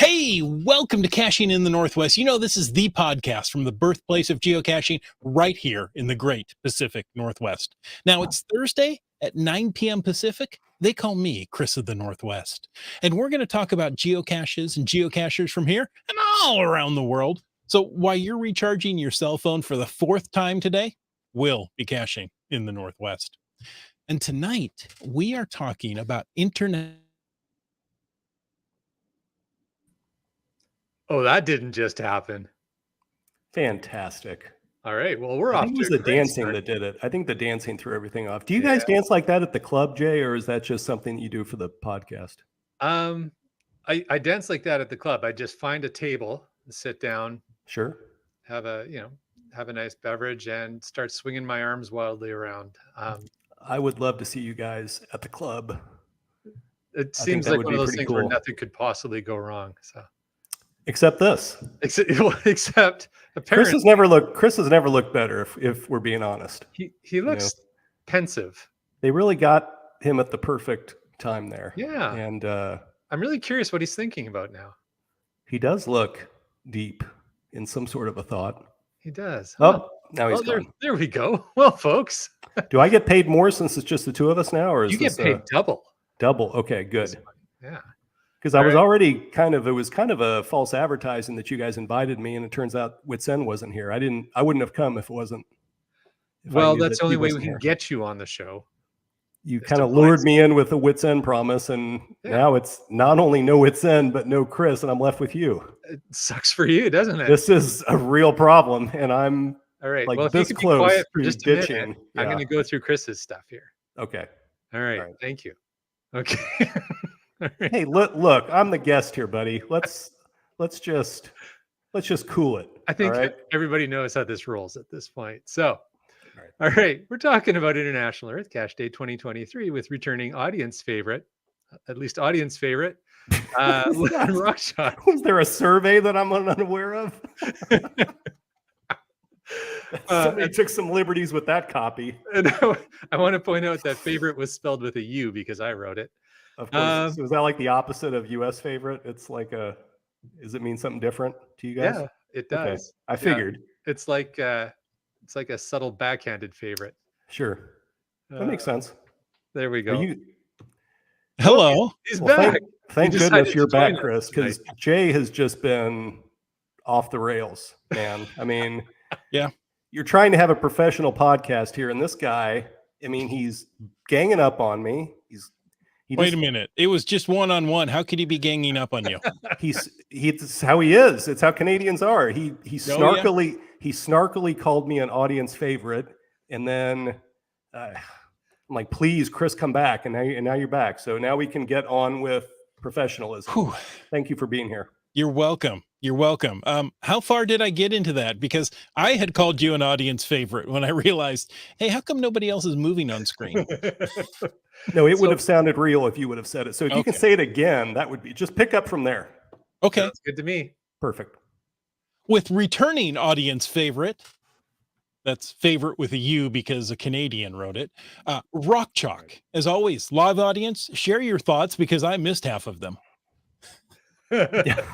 Hey, welcome to Caching in the Northwest. You know, this is the podcast from the birthplace of geocaching right here in the great Pacific Northwest. Now, it's Thursday at 9 p.m. Pacific. They call me Chris of the Northwest. And we're going to talk about geocaches and geocachers from here and all around the world. So while you're recharging your cell phone for the fourth time today, we'll be caching in the Northwest. And tonight, we are talking about internet. Oh, that didn't just happen. Fantastic. All right. Well, we're I off. think it was to a the great dancing start. that did it. I think the dancing threw everything off. Do you guys dance like that at the club, Jay, or is that just something you do for the podcast? I dance like that at the club. I just find a table, sit down, Sure. have a nice beverage, and start swinging my arms wildly around. I would love to see you guys at the club. It I think seems that like would one be of those pretty things where cool. nothing could possibly go wrong. So, Except this. except Chris apparently, has never looked better, if we're being honest. he looks pensive. They really got him at the perfect time there. Yeah. And I'm really curious what he's thinking about now. he does look deep in some sort of a thought. He does. Oh, now he's gone. There we go. Well, folks, Do I get paid more since it's just the two of us now, or is you get this paid double. double? Okay, good. Yeah. Because I was already it was kind of a false advertising that you guys invited me, and it turns out Wits End wasn't here. I wouldn't have come if it wasn't. Well, that's the only way we can get you on the show. You kind of lured me in with a Wits End promise, and now it's not only no Wits End, but no Chris, and I'm left with you. It sucks for you, doesn't it? This is a real problem, and I'm all right. like Well, if this you could close be quiet for to just a minute, ditching. I'm going to go through Chris's stuff here. Okay. All right. All right. Thank you. Okay. All right. Hey, look, I'm the guest here, buddy. Let's just cool it. I think all right? everybody knows how this rolls at this point. So, all right, we're talking about International EarthCache Day 2023 with returning audience favorite, at least audience favorite, RockChalk. Was there a survey that I'm unaware of? Somebody took some liberties with that copy. And I want to point out that favorite was spelled with a U because I wrote it. Of course. So is that like the opposite of U.S. favorite? It's like does it mean something different to you guys? Yeah, it does. Okay. I figured. It's like a subtle backhanded favorite. Sure. That makes sense. There we go. Hello. He's back. Thank He goodness decided you're to join back, Chris, us because Jay has just been off the rails, man. I mean, yeah. You're trying to have a professional podcast here, and this guy, I mean, he's ganging up on me. Wait a minute. It was just one-on-one. How could he be ganging up on you? It's how he is. It's how Canadians are. He snarkily called me an audience favorite, and then I'm like, please, Chris, come back. And now you're back. So now we can get on with professionalism. Whew. Thank you for being here. You're welcome. You're welcome. How far did I get into that? Because I had called you an audience favorite when I realized, hey, how come nobody else is moving on screen? No, it would have sounded real if you would have said it. So if you can say it again, that would be just pick up from there. Okay. Sounds good to me. Perfect. With returning audience favorite, that's favorite with a U because a Canadian wrote it. RockChalk, as always, live audience, share your thoughts because I missed half of them. Yeah.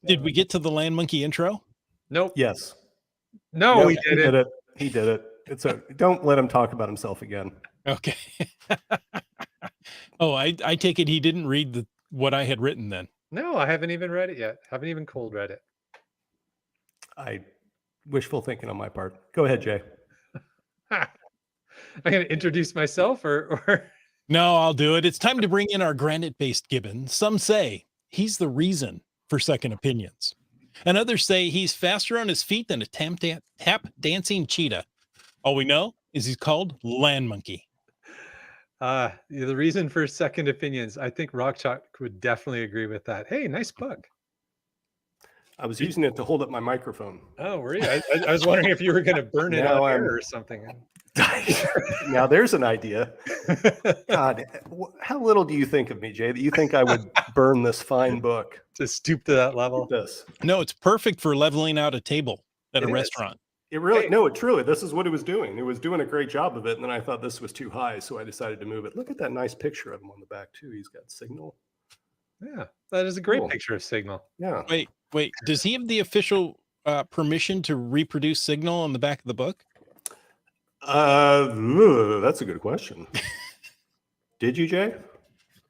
Did we get to the land monkey intro? Nope. Yes. No, he did it. He did it. Don't let him talk about himself again. Okay. Oh, I take it he didn't read what I had written then. No, I haven't even read it yet. Haven't even cold read it. Wishful thinking on my part. Go ahead, Jay. I'm going to introduce myself or No, I'll do it. It's time to bring in our granite-based gibbon. Some say he's the reason for second opinions. And others say he's faster on his feet than a tap dancing cheetah. All we know is he's called Land Monkey. The reason for second opinions, I think RockChalk would definitely agree with that. Hey, nice book. I was using it to hold up my microphone. Oh, were you? I was wondering if you were going to burn it on air or something. Now there's an idea. God, how little do you think of me, Jay, that you think I would burn this fine book? To stoop to that level? This. No, it's perfect for leveling out a table at a restaurant. It really, no, truly, this is what it was doing. It was doing a great job of it. And then I thought this was too high. So I decided to move it. Look at that nice picture of him on the back too. He's got signal. Yeah, that is a great Cool. picture of Signal. Yeah. Wait. Does he have the official permission to reproduce Signal on the back of the book? That's a good question. Did you, Jay?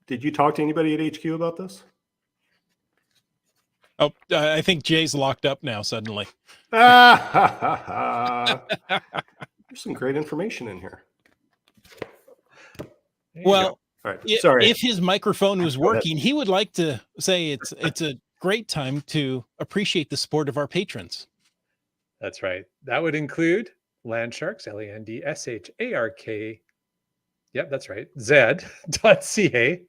Did you talk to anybody at HQ about this? Oh, I think Jay's locked up now suddenly. There's some great information in here. There you Well, go. All right. Sorry. if his microphone was Go ahead. working, he would like to say it's a great time to appreciate the support of our patrons. That's right. That would include Landsharks, LANDSHARK. Yep, that's right. Z.ca.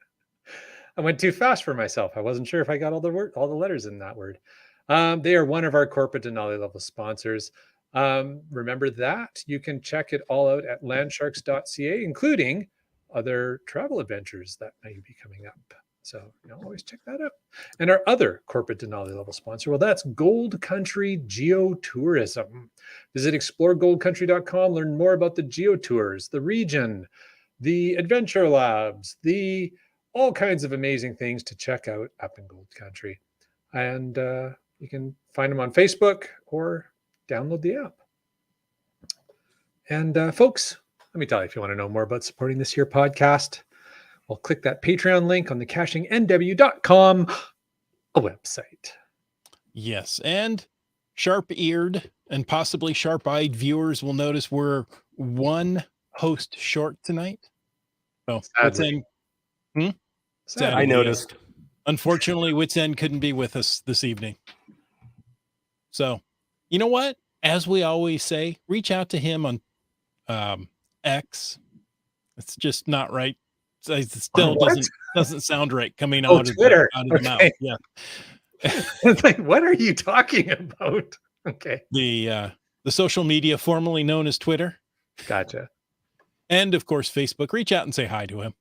I went too fast for myself. I wasn't sure if I got all the letters in that word. They are one of our corporate Denali level sponsors. Remember that you can check it all out at landsharks.ca, including other travel adventures that may be coming up. So always check that out. And our other corporate Denali level sponsor, well, that's Gold Country Geotourism. Visit exploregoldcountry.com, learn more about the geotours, the region, the adventure labs, the all kinds of amazing things to check out up in Gold Country. And you can find them on Facebook or download the app. And folks, let me tell you, if you want to know more about supporting this here podcast, well, click that Patreon link on the cachingnw.com website. Yes, and sharp-eared and possibly sharp-eyed viewers will notice we're one host short tonight. So Wits End, I noticed. unfortunately, Wits End couldn't be with us this evening. So, you know what? As we always say, reach out to him on X. It's just not right. It still doesn't sound right coming out of Twitter. out of the mouth. Yeah. It's like, what are you talking about? Okay. The social media formerly known as Twitter. Gotcha. And of course, Facebook. Reach out and say hi to him.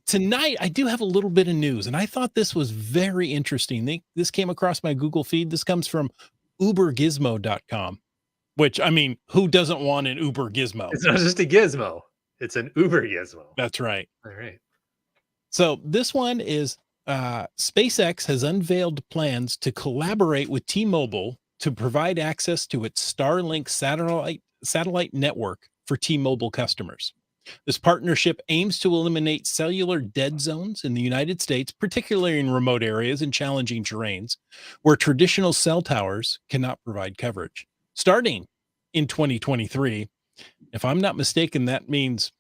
Tonight, I do have a little bit of news, and I thought this was very interesting. This came across my Google feed. This comes from ubergizmo.com, which, I mean, who doesn't want an Uber Gizmo? It's not just a gizmo. It's an Uber gizmo. That's right. All right. So this one is SpaceX has unveiled plans to collaborate with T-Mobile to provide access to its Starlink satellite network for T-Mobile customers. This partnership aims to eliminate cellular dead zones in the United States, particularly in remote areas and challenging terrains where traditional cell towers cannot provide coverage. Starting in 2023, if I'm not mistaken, that means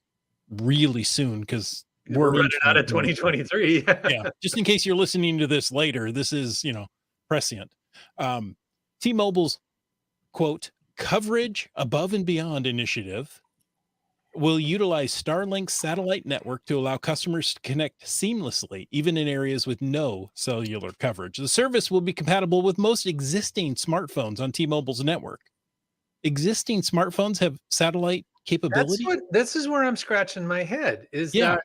really soon, because we're running out of 2023. Yeah, just in case you're listening to this later, this is prescient. T-Mobile's quote coverage above and beyond initiative will utilize Starlink's satellite network to allow customers to connect seamlessly, even in areas with no cellular coverage. The service will be compatible with most existing smartphones on T-Mobile's network. Existing smartphones have satellite capability. This is where I'm scratching my head. That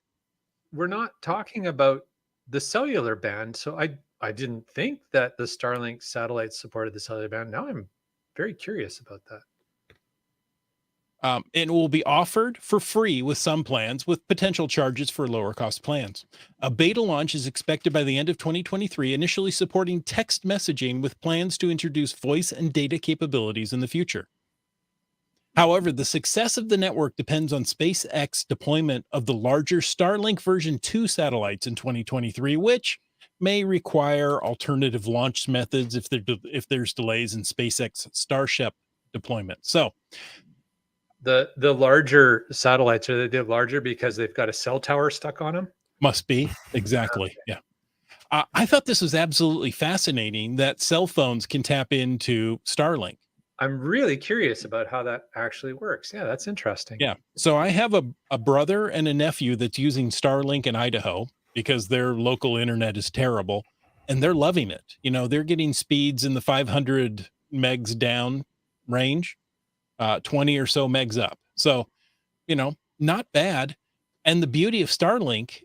we're not talking about the cellular band. So I didn't think that the Starlink satellites supported the cellular band. Now I'm very curious about that. It will be offered for free with some plans, with potential charges for lower cost plans. A beta launch is expected by the end of 2023, initially supporting text messaging with plans to introduce voice and data capabilities in the future. However, the success of the network depends on SpaceX deployment of the larger Starlink version 2 satellites in 2023, which may require alternative launch methods if there's delays in SpaceX Starship deployment. So the larger satellites, are they larger because they've got a cell tower stuck on them? Must be. Exactly. Yeah. I thought this was absolutely fascinating that cell phones can tap into Starlink. I'm really curious about how that actually works. Yeah, that's interesting. Yeah. So I have a brother and a nephew that's using Starlink in Idaho because their local internet is terrible, and they're loving it. They're getting speeds in the 500 megs down range, 20 or so megs up. So, not bad. And the beauty of Starlink,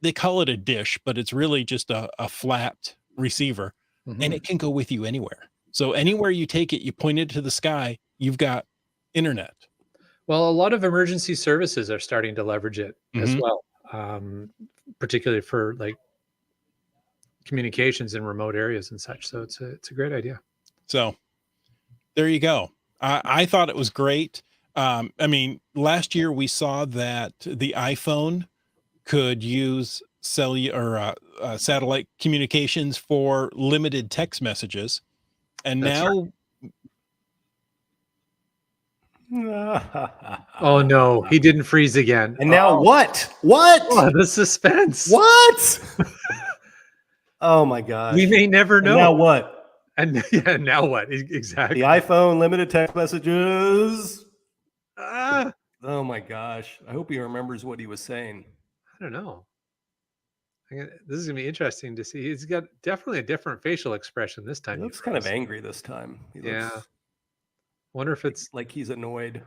they call it a dish, but it's really just a flat receiver, and it can go with you anywhere. So anywhere you take it, you point it to the sky, you've got internet. Well, a lot of emergency services are starting to leverage it as well. particularly for like communications in remote areas and such. So it's a great idea. So there you go. I thought it was great. I mean, last year we saw that the iPhone could use cellular satellite communications for limited text messages. And That's now, Oh no, he didn't freeze again. And now Oh, what? oh, the suspense. What? Oh my gosh. We may never And know. now what? And yeah, now what? Exactly. The iPhone limited text messages. Ah, Oh my gosh. I hope he remembers what he was saying. I don't know. This is gonna be interesting to see. He's got definitely a different facial expression this time. He he looks kind of froze. angry this time. He looks Yeah. Wonder if it's like he's annoyed,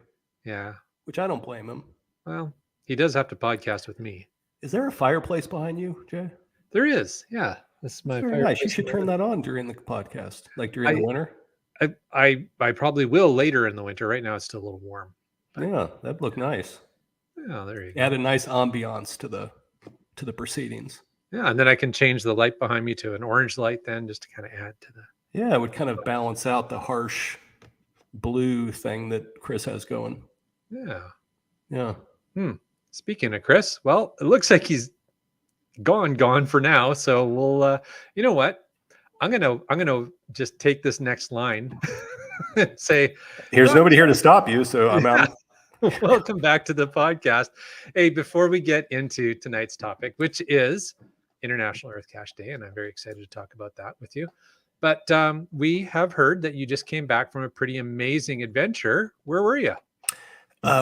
yeah. which I don't blame him. Well, he does have to podcast with me. Is there a fireplace behind you, Jay? There is, yeah. This is my Very nice. You fireplace should in turn the- that on during the podcast, like during the winter. I probably will later in the winter. Right now it's still a little warm. Yeah, that'd look nice. Oh, there you go. Add a nice ambiance to the proceedings. Yeah, and then I can change the light behind me to an orange light then just to kind of add to the Yeah, it would kind of balance out the harsh blue thing that Chris has going. yeah. Yeah. Speaking of Chris, well, it looks like he's gone for now. So we'll you know what? I'm gonna just take this next line and say Here's nobody here to stop you, so I'm out. welcome back to the podcast. Hey, before we get into tonight's topic, which is International EarthCache Day, and I'm very excited to talk about that with you. But we have heard that you just came back from a pretty amazing adventure. Where were you?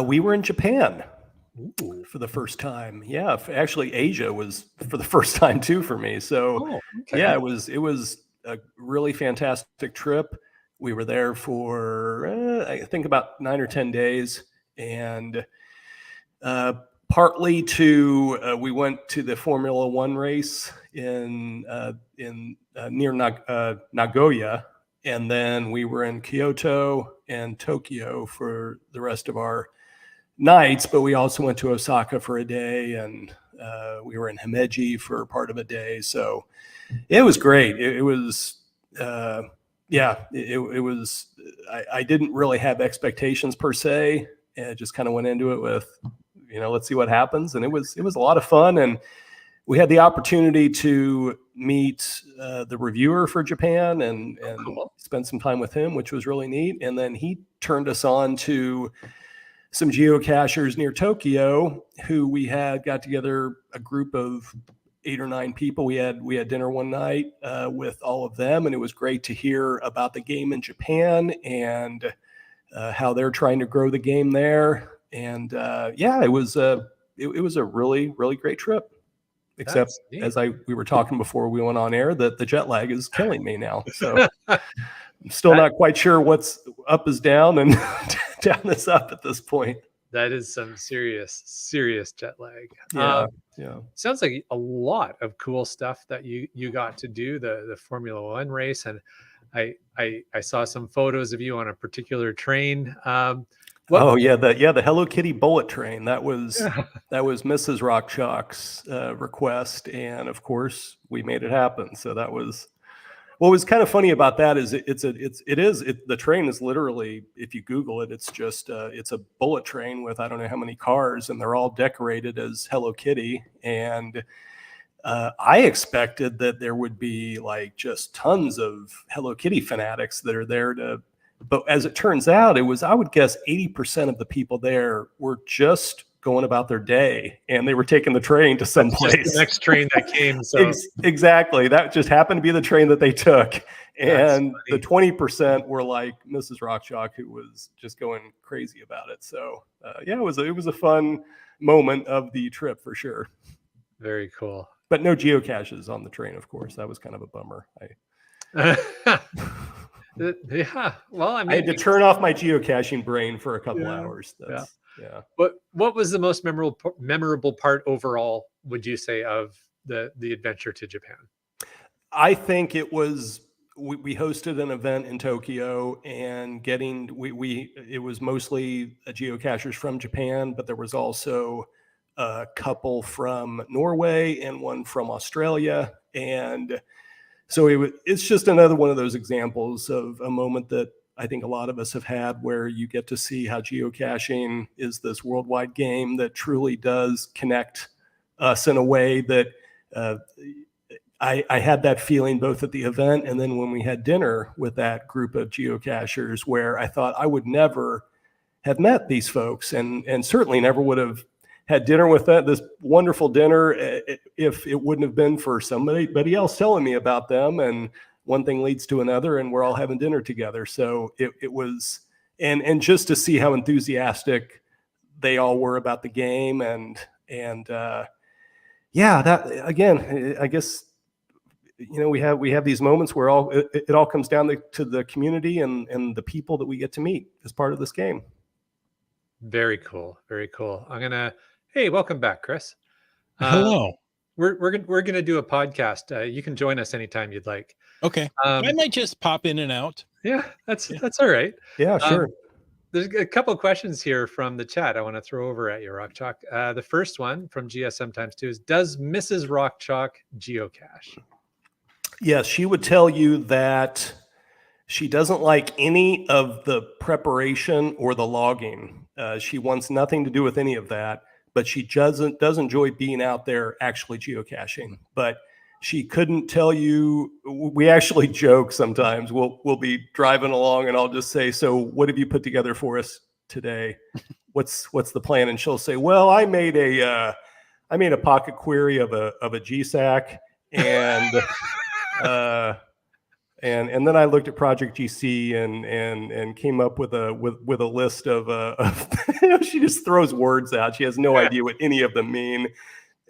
We were in Japan Ooh. for the first time. Yeah, actually, Asia was for the first time too for me. So Oh, okay. yeah, it was a really fantastic trip. We were there for I think about 9 or 10 days, and partly we went to the Formula One race in near Nagoya, and then we were in Kyoto and Tokyo for the rest of our nights. But we also went to Osaka for a day, and we were in Himeji for part of a day. So it was great. It was. It was. I didn't really have expectations per se, and just kind of went into it with, let's see what happens. And it was a lot of fun, and we had the opportunity to meet the reviewer for Japan and Cool. spend some time with him, which was really neat. And then he turned us on to some geocachers near Tokyo who we had got together, a group of 8 or 9 people. We had dinner one night with all of them, and it was great to hear about the game in Japan and how they're trying to grow the game there. And it was a really, really great trip. Except, That's neat. as we were talking before we went on air, that the jet lag is killing me now. So I'm still not quite sure what's up is down and down is up at this point. That is some serious jet lag. Yeah. Sounds like a lot of cool stuff that you got to do, the Formula One race, and I saw some photos of you on a particular train. The Hello Kitty bullet train. That was Mrs. RockChalk's request, and of course we made it happen. So that was what was kind of funny about that is the train is literally, if you Google it, it's just it's a bullet train with I don't know how many cars, and they're all decorated as Hello Kitty. And I expected that there would be like just tons of Hello Kitty fanatics that are there to. But as it turns out, I would guess 80% of the people there were just going about their day, and they were taking the train to some place. The next train that came. So Exactly. That just happened to be the train that they took. And the 20% were like Mrs. RockChalk, who was just going crazy about it. So it was a fun moment of the trip for sure. Very cool. But no geocaches on the train, of course. That was kind of a bummer. Yeah. Well, I had to turn off my geocaching brain for a couple hours. Yeah. What was the most memorable part overall, would you say, of the adventure to Japan? I think it was we hosted an event in Tokyo, and it was mostly geocachers from Japan, but there was also a couple from Norway and one from Australia. And so it's just another one of those examples of a moment that I think a lot of us have had, where you get to see how geocaching is this worldwide game that truly does connect us in a way that I had that feeling both at the event and then when we had dinner with that group of geocachers, where I thought I would never have met these folks, and certainly never would have had dinner with this wonderful dinner if it wouldn't have been for somebody else telling me about them. And one thing leads to another, and we're all having dinner together. So it was, and just to see how enthusiastic they all were about the game, and yeah, that again, I guess, we have these moments where it all comes down to the community and the people that we get to meet as part of this game. Very cool. Very cool. Hey, welcome back, Chris. Hello. We're gonna do a podcast. You can join us anytime you'd like. Okay. I might just pop in and out. Yeah, that's all right. Yeah, sure. There's a couple of questions here from the chat I want to throw over at you, RockChalk. The first one from GSM times 2 is, does Mrs. RockChalk geocache? Yes, she would tell you that she doesn't like any of the preparation or the logging. She wants nothing to do with any of that, but she does enjoy being out there actually geocaching. But she couldn't tell you. We actually joke sometimes. We'll be driving along and I'll just say, "So what have you put together for us today? What's the plan?" And she'll say, "Well, I made a pocket query of a GSAC, and and then I looked at Project GC and came up with a list of she just throws words out. She has no idea what any of them mean.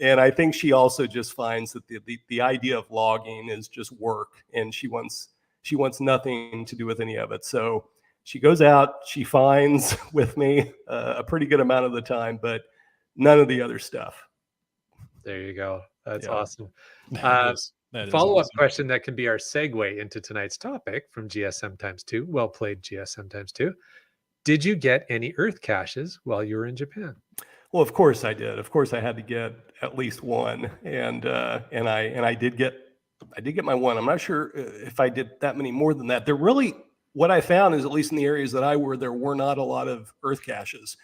And I think she also just finds that the idea of logging is just work, and she wants nothing to do with any of it. So she goes out, she finds with me a pretty good amount of the time, but none of the other stuff. There you go. That's awesome. That is Follow-up awesome. question that can be our segue into tonight's topic from GSM times 2. Well played, GSM times 2. Did you get any Earth caches while you were in Japan? Well, of course I did. Of course I had to get at least one, and I did get my one. I'm not sure if I did that many more than that. What I found is, at least in the areas that I were, there were not a lot of Earth caches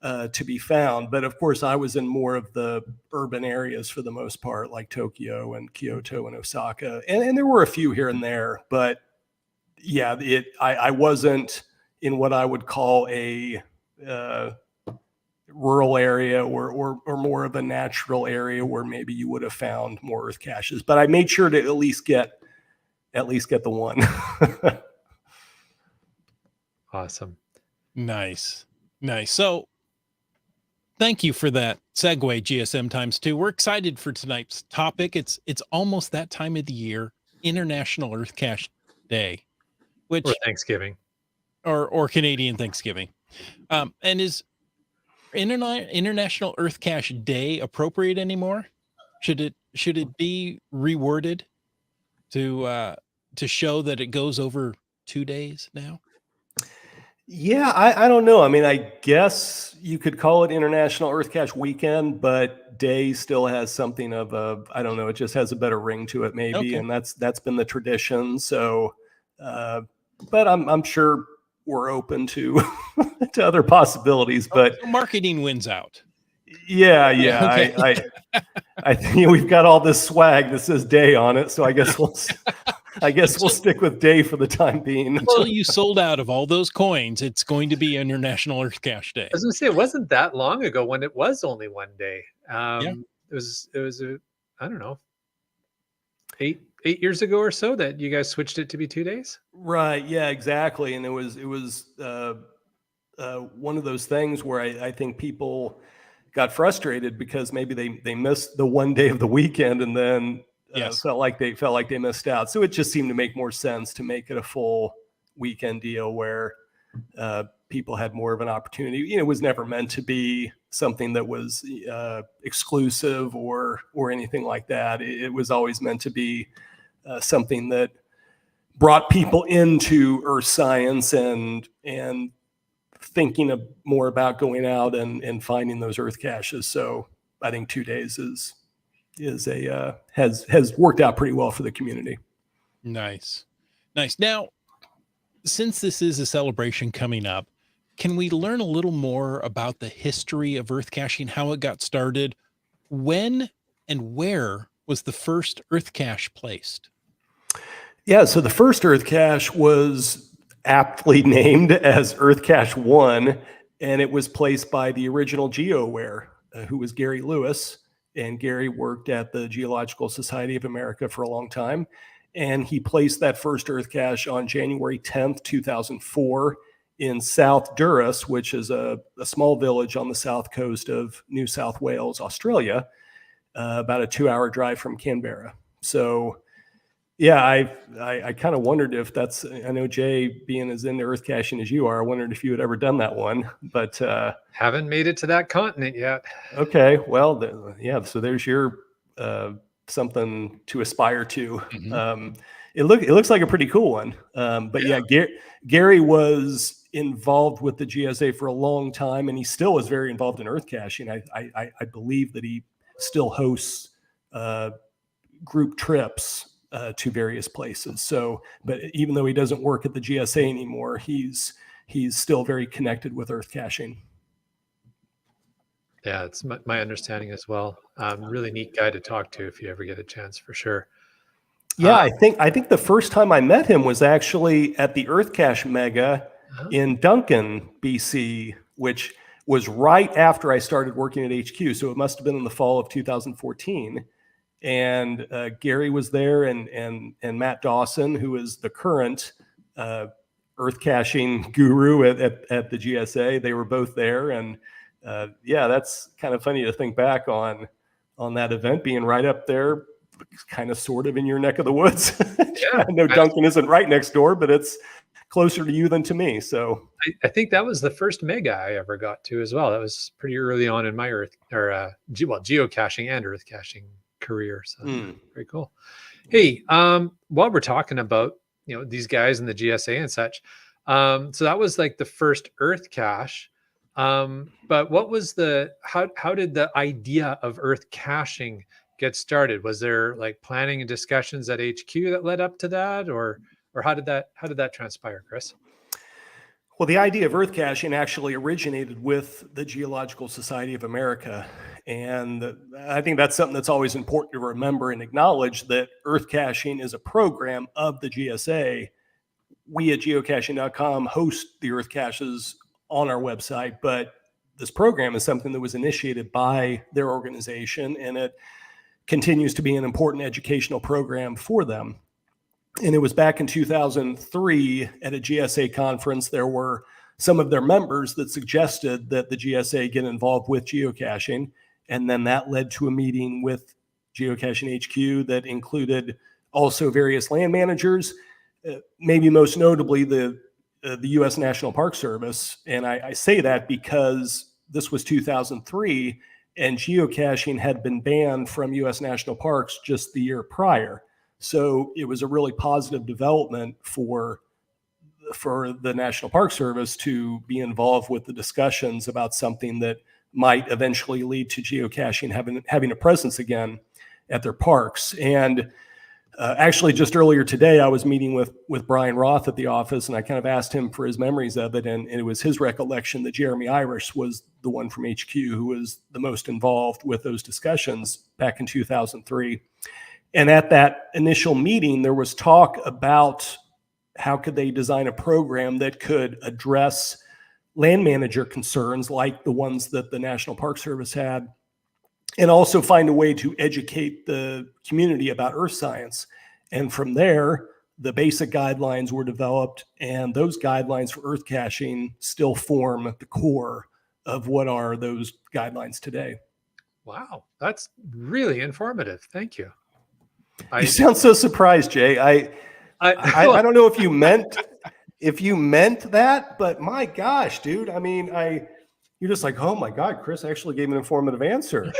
to be found. But of course, I was in more of the urban areas for the most part, like Tokyo and Kyoto and Osaka, and there were a few here and there. But yeah, I wasn't in what I would call a rural area or more of a natural area where maybe you would have found more Earth caches. But I made sure to at least get the one. Awesome. Nice. So thank you for that segue, GSM times 2. We're excited for tonight's topic. It's almost that time of the year, International Earth Cache Day, or Thanksgiving, or Canadian Thanksgiving. And is International Earth Cache Day appropriate anymore? Should it be reworded to show that it goes over 2 days now? Yeah, I don't know. I mean, I guess you could call it International Earth Cache Weekend, but day still has something of I don't know, it just has a better ring to it maybe. Okay. And that's been the tradition. So, but I'm sure we're open to to other possibilities, but so marketing wins out. Yeah. Okay. I think we've got all this swag that says day on it. So I guess we'll stick with day for the time being. Until you sold out of all those coins, it's going to be International Earth Cache Day. I was going to say, it wasn't that long ago when it was only one day. It was I don't know, eight years ago or so that you guys switched it to be 2 days. Right. Yeah, exactly. And it was one of those things where I think people got frustrated because maybe they missed the one day of the weekend and then felt like they missed out. So it just seemed to make more sense to make it a full weekend deal where people had more of an opportunity. It was never meant to be something that was exclusive or anything like that. It was always meant to be something that brought people into earth science and thinking more about going out and finding those earth caches. So I think 2 days has worked out pretty well for the community. Nice. Now, since this is a celebration coming up, can we learn a little more about the history of earth caching, how it got started? When and where was the first earth cache placed? Yeah, so the first earth cache was aptly named as EarthCache 1, and it was placed by the original GeoWare, who was Gary Lewis. And Gary worked at the Geological Society of America for a long time. And he placed that first earth cache on January 10th, 2004 in South Duras, which is a small village on the south coast of New South Wales, Australia, about a 2-hour drive from Canberra. So yeah, I kind of wondered if that's, I know Jay, being as into earth caching as you are, I wondered if you had ever done that one, but Haven't made it to that continent yet. okay, well, yeah, so there's your something to aspire to. Mhm. It looks like a pretty cool one. But yeah, Gary was involved with the GSA for a long time, and he still is very involved in earth caching. I believe that he still hosts group trips to various places. So, but even though he doesn't work at the GSA anymore, he's still very connected with earth caching. Yeah, it's my understanding as well. Really neat guy to talk to if you ever get a chance, for sure. Yeah, I think the first time I met him was actually at the EarthCache Mega in Duncan, BC, which was right after I started working at HQ. So it must have been in the fall of 2014. And Gary was there, and Matt Dawson, who is the current earth caching guru at the GSA. They were both there, and yeah, that's kind of funny to think back on that event being right up there, kind of sort of in your neck of the woods. Yeah, I know Duncan isn't right next door, but it's closer to you than to me. So I think that was the first mega I ever got to as well. That was pretty early on in my geocaching and earth caching career. So very cool. Hey, while we're talking about these guys in the GSA and such, so that was like the first earth cache. But what was how did the idea of earth caching get started? Was there like planning and discussions at HQ that led up to that, or how did that transpire, Chris? Well, the idea of earth caching actually originated with the Geological Society of America. And I think that's something that's always important to remember and acknowledge, that earth caching is a program of the GSA. We at geocaching.com host the earth caches on our website, but this program is something that was initiated by their organization, and it continues to be an important educational program for them. And it was back in 2003 at a GSA conference, there were some of their members that suggested that the GSA get involved with geocaching. And then that led to a meeting with Geocaching HQ that included also various land managers, maybe most notably the U.S. National Park Service. And I say that because this was 2003, and geocaching had been banned from U.S. national parks just the year prior. So it was a really positive development for the National Park Service to be involved with the discussions about something that might eventually lead to geocaching having a presence again at their parks. And actually, just earlier today, I was meeting with Brian Roth at the office, and I kind of asked him for his memories of it. And it was his recollection that Jeremy Irish was the one from HQ who was the most involved with those discussions back in 2003. And at that initial meeting, there was talk about how could they design a program that could address land manager concerns like the ones that the National Park Service had, and also find a way to educate the community about earth science. And from there, the basic guidelines were developed, and those guidelines for earth caching still form the core of what are those guidelines today. Wow, that's really informative. Thank you. You sound so surprised, Jay. I don't know if you meant that, but my gosh, dude. I mean, you're just like, oh my God, Chris actually gave an informative answer.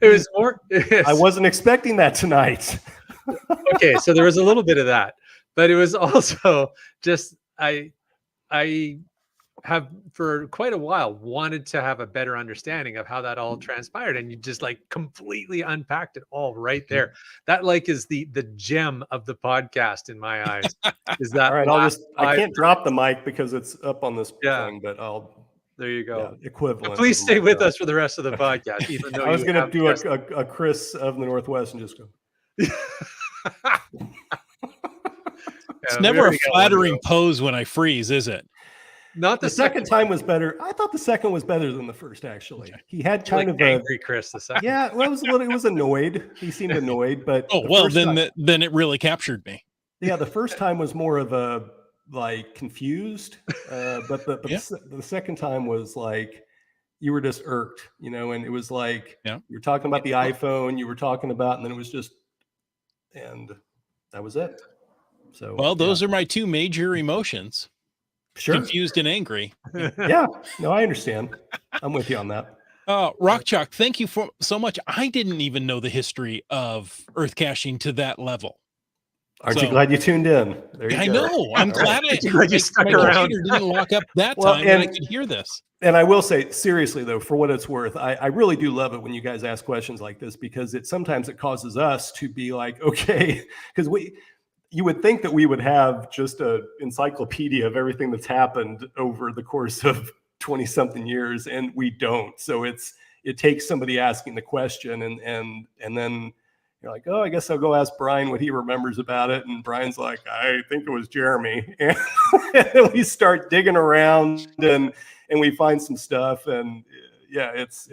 It was more. I wasn't expecting that tonight. Okay, so there was a little bit of that, but it was also just I have for quite a while wanted to have a better understanding of how that all transpired, and you just like completely unpacked it all right there. That like is the gem of the podcast in my eyes. Is All that right, last I 5 can't drop the mic because it's up on this Yeah. thing, but There you yeah, go. equivalent. Please of a stay mic with drop. us for the rest of the podcast, even though I was you going to have do just- a Chris of the Northwest and just go. It's Yeah, we never a already got one of flattering those. pose when I freeze, is it? Not The second time was better. I thought the second was better than the first. Actually, he had kind like of a angry Chris the second. yeah. Well, it was annoyed. He seemed annoyed, but Oh, the well, first then time- then it really captured me. yeah, the first time was more of a like confused, but Yeah. the second time was like you were just irked, you know, and it was like Yeah. you were talking about the iPhone, you were talking about, and then it was just, and that was it. So Well, those are my two major emotions: sure, confused and angry. yeah, no, I understand. I'm with you on that. RockChalk, thank you so much. I didn't even know the history of earth caching to that level. Aren't you glad you tuned in? There you I go. know. I'm glad Glad you stuck my around. computer didn't lock up that Well, time and I could hear this. And I will say, seriously, though, for what it's worth, I really do love it when you guys ask questions like this, because sometimes it causes us to be like, okay, because you would think that we would have just an encyclopedia of everything that's happened over the course of 20 something years, and we don't. So it takes somebody asking the question, and then you're like, oh, I guess I'll go ask Brian what he remembers about it. And Brian's like, I think it was Jeremy. And then we start digging around and we find some stuff. And yeah, it's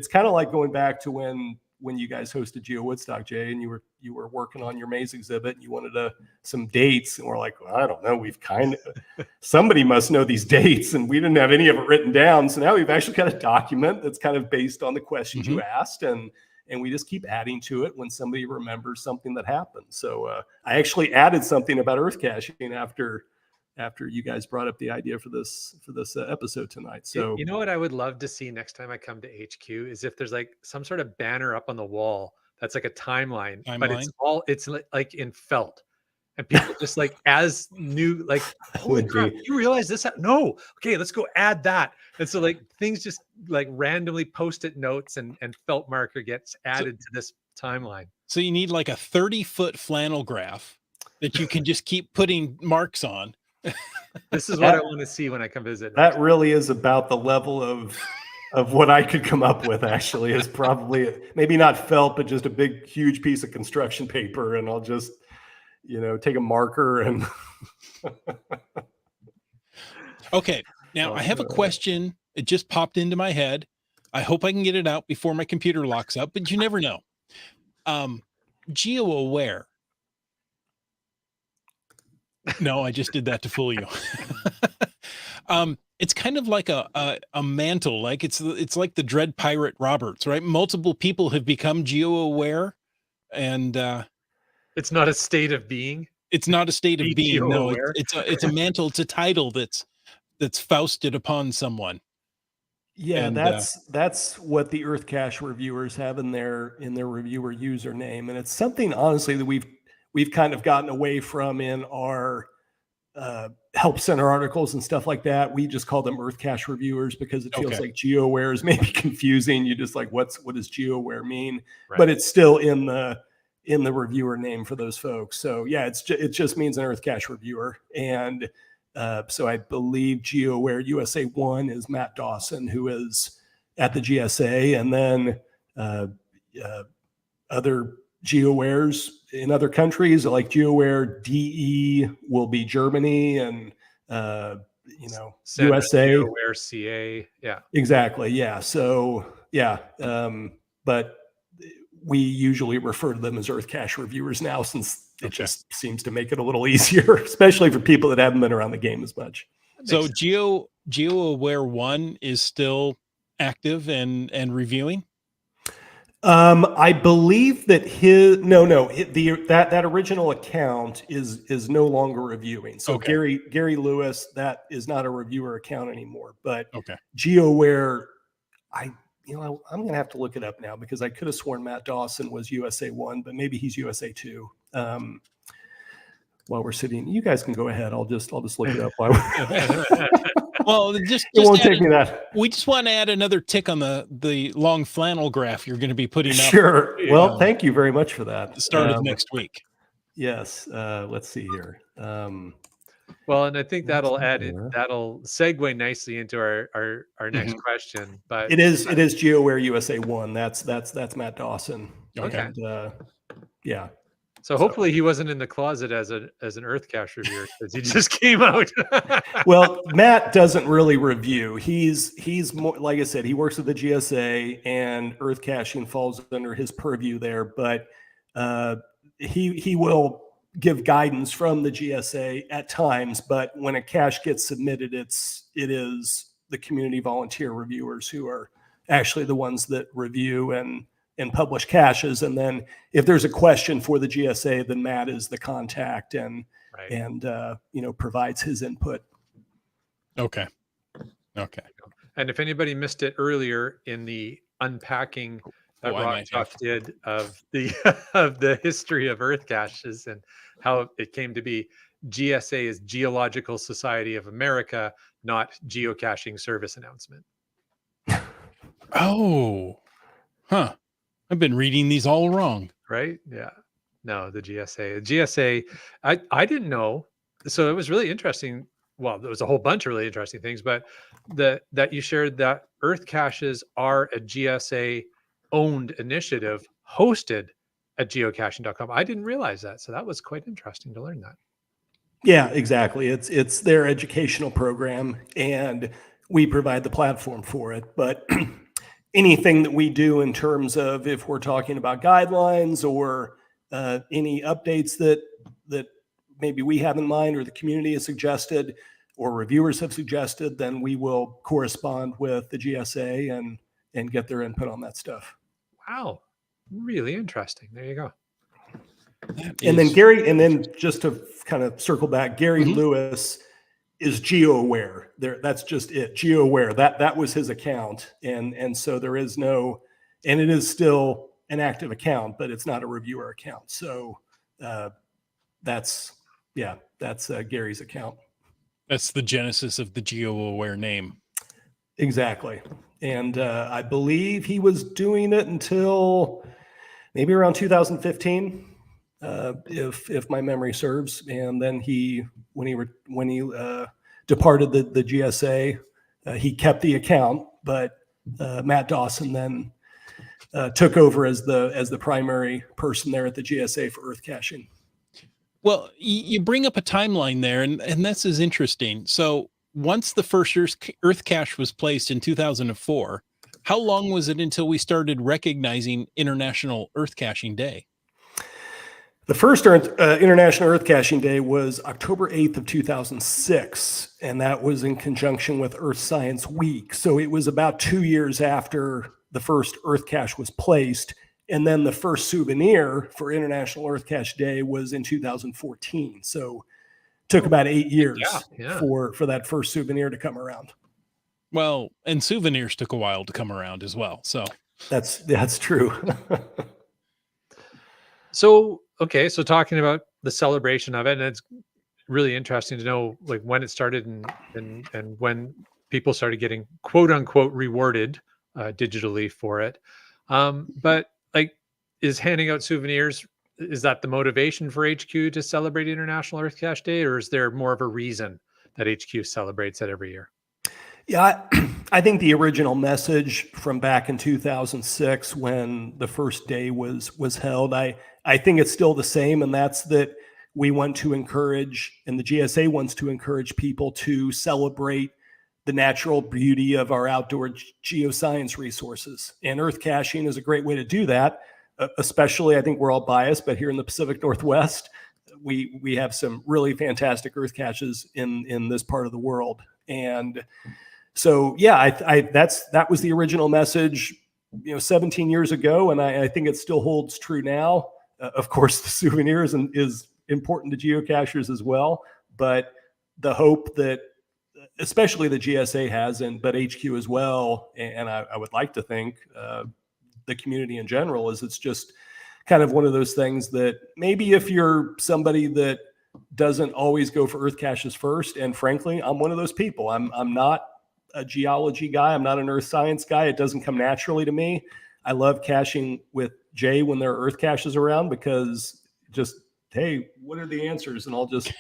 kind of like going back to when you guys hosted Geo Woodstock, Jay, and you were working on your maze exhibit and you wanted some dates. And we're like, well, I don't know. Somebody must know these dates, and we didn't have any of it written down. So now we've actually got a document that's kind of based on the questions you asked, and we just keep adding to it when somebody remembers something that happened. So I actually added something about earth caching after you guys brought up the idea for this episode tonight. So you know what I would love to see next time I come to HQ is if there's like some sort of banner up on the wall that's like a timeline. But it's like in felt. And people just like as new, like, holy crap, you realize this? No, okay, let's go add that. And so like things just like randomly post-it notes and felt marker gets added to this timeline. So you need like a 30-foot flannel graph that you can just keep putting marks on. This is what I want to see when I come visit. That really is about the level of what I could come up with, actually, is probably maybe not felt, but just a big, huge piece of construction paper. And I'll just, take a marker and. Okay. Now I have a question. It just popped into my head. I hope I can get it out before my computer locks up, but you never know. Geo-aware. No, I just did that to fool you. It's kind of like a mantle, like it's like the Dread Pirate Roberts, right? Multiple people have become geo-aware, and it's not a state of being. It's not a state of being. No, it's a mantle. It's a title that's foisted upon someone. Yeah, and that's what the EarthCache reviewers have in their reviewer username, and it's something honestly that we've kind of gotten away from in our help center articles and stuff like that. We just call them EarthCache reviewers because it feels like geo-aware is maybe confusing. You just like, what does geo-aware mean? Right. But it's still in the reviewer name for those folks. So yeah, it just means an EarthCache reviewer. And so I believe geo-aware USA 1 is Matt Dawson, who is at the GSA, and then other geo-awares in other countries like geo-aware DE will be Germany, and USA geo-aware CA. Yeah, exactly. Yeah. So yeah. But we usually refer to them as EarthCache reviewers now, since it just seems to make it a little easier, especially for people that haven't been around the game as much. So geo-aware 1 is still active and reviewing. I believe that that original account is no longer reviewing. So Gary Lewis, that is not a reviewer account anymore. But geo-aware, I'm going to have to look it up now, because I could have sworn Matt Dawson was USA 1, but maybe he's USA 2. While we're sitting, you guys can go ahead. I'll just look it up. Well, It won't take me that. we just want to add another tick on the long flannel graph you're going to be putting up Sure. Yeah. Well, thank you very much for that. at the start of next week. Yes. Let's see here. Well, and I think that'll add it. Yeah. That'll segue nicely into our next Mhm. question. But It is GeoWare USA 1. That's Matt Dawson. Okay. And, yeah. so hopefully he wasn't in the closet as an EarthCache reviewer because he just came out. Well, Matt doesn't really review. He's more, like I said, he works with the GSA, and earth caching falls under his purview there. But he will give guidance from the GSA at times. But when a cache gets submitted, it is the community volunteer reviewers who are actually the ones that review and publish caches. And then if there's a question for the GSA, then Matt is the contact and provides his input. Okay. And if anybody missed it earlier in the unpacking that I might have. RockChalk did of the of the history of earth caches and how it came to be, GSA is Geological Society of America, not Geocaching Service Announcement. Oh, huh. I've been reading these all wrong. Right? Yeah. No, the GSA. I didn't know. So it was really interesting. Well, there was a whole bunch of really interesting things, but that you shared that earth caches are a GSA owned initiative hosted at geocaching.com. I didn't realize that. So that was quite interesting to learn that. Yeah, exactly. It's their educational program, and we provide the platform for it. But anything that we do in terms of, if we're talking about guidelines or any updates that maybe we have in mind or the community has suggested or reviewers have suggested, then we will correspond with the GSA and get their input on that stuff. Wow. Really interesting. There you go. And then Gary, and then just to kind of circle back, Gary Lewis is GeoAware. That's just it. GeoAware. That was his account, and so there is no, and it is still an active account, but it's not a reviewer account. So that's Gary's account. That's the genesis of the GeoAware name. Exactly. And I believe he was doing it until maybe around 2015, if my memory serves. And then when he departed the GSA, he kept the account, but Matt Dawson then took over as the primary person there at the GSA for earth caching. Well, you bring up a timeline there, and this is interesting. So once the first earth cache was placed in 2004, how long was it until we started recognizing International Earth Caching Day? The first International Earth Caching Day was October 8th of 2006, and that was in conjunction with Earth Science Week. So it was about 2 years after the first Earth Cache was placed. And then the first souvenir for International Earth Cache Day was in 2014. So it took about 8 years for that first souvenir to come around. Well, and souvenirs took a while to come around as well. So that's true. So, okay. So talking about the celebration of it, and it's really interesting to know like when it started and when people started getting quote unquote rewarded digitally for it. But like, is handing out souvenirs, is that the motivation for HQ to celebrate International Earth Cache Day, or is there more of a reason that HQ celebrates it every year? Yeah, I think the original message from back in 2006 when the first day was held, I think it's still the same, and that's that we want to encourage, and the GSA wants to encourage people to celebrate the natural beauty of our outdoor geoscience resources. And earth caching is a great way to do that, especially, I think we're all biased, but here in the Pacific Northwest, we have some really fantastic earth caches in this part of the world. And so, yeah, that was the original message, 17 years ago, and I think it still holds true now. Of course, the souvenirs is important to geocachers as well, but the hope that especially the GSA has, but HQ as well, and I would like to think the community in general, is it's just kind of one of those things that maybe if you're somebody that doesn't always go for earth caches first. And frankly, I'm one of those people. I'm not a geology guy. I'm not an earth science guy. It doesn't come naturally to me. I love caching with Jay when there are earth caches around, because just, hey, what are the answers? And I'll just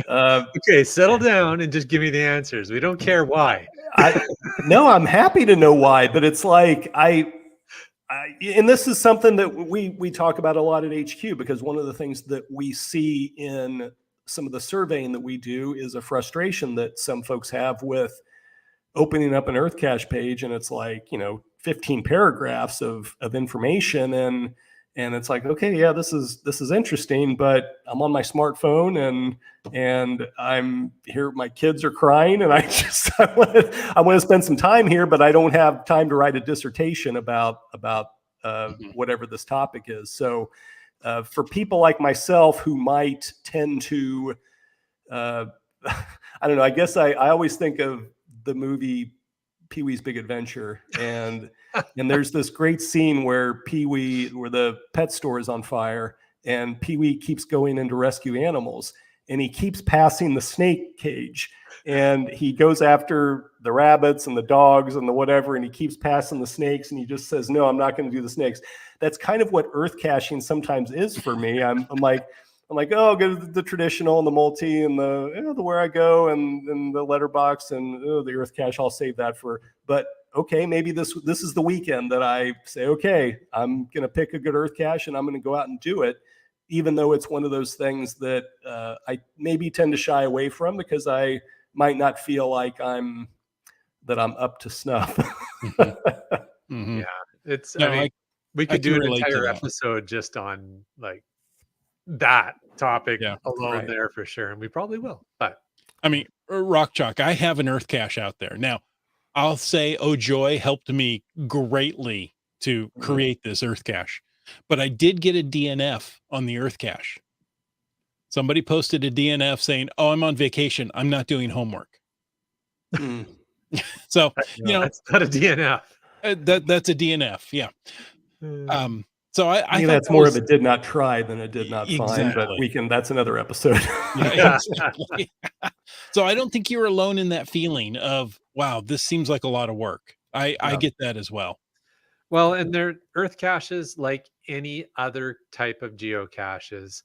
okay, settle down and just give me the answers. We don't care why. No, I'm happy to know why, but it's like and this is something that we talk about a lot at HQ, because one of the things that we see in some of the surveying that we do is a frustration that some folks have with opening up an earth cache page, and it's like, 15 paragraphs of information, and it's like, okay, yeah, this is interesting, but I'm on my smartphone and I'm here, my kids are crying, and I want to spend some time here, but I don't have time to write a dissertation about whatever this topic is. So for people like myself who might tend to I don't know, I guess I always think of the movie Pee-wee's Big Adventure, and there's this great scene where where the pet store is on fire, and Pee-wee keeps going in to rescue animals, and he keeps passing the snake cage, and he goes after the rabbits and the dogs and the whatever, and he keeps passing the snakes, and he just says, no, I'm not going to do the snakes. That's kind of what earth caching sometimes is for me. I'm like, oh, I'll go to the traditional and the multi and the where I go and the letterbox and the earth cache. I'll save that but okay, maybe this is the weekend that I say, okay, I'm going to pick a good earth cache and I'm going to go out and do it, even though it's one of those things that I maybe tend to shy away from, because I might not feel like I'm up to snuff. Yeah, it's, No, I mean, we could do an entire that. episode just on like that topic alone, right there for sure, and we probably will. But I mean, RockChalk, I have an earth cache out there. Now, I'll say Joy helped me greatly to create this earth cache, but I did get a DNF on the earth cache. Somebody posted a DNF saying, oh, I'm on vacation, I'm not doing homework. So, that's not a DNF. That's a DNF. Yeah. So I think that's more of a did not try than a did not find, but that's another episode. Yeah, exactly. So I don't think you're alone in that feeling of, wow, this seems like a lot of work. I get that as well. Well, and they're earth caches like any other type of geocaches.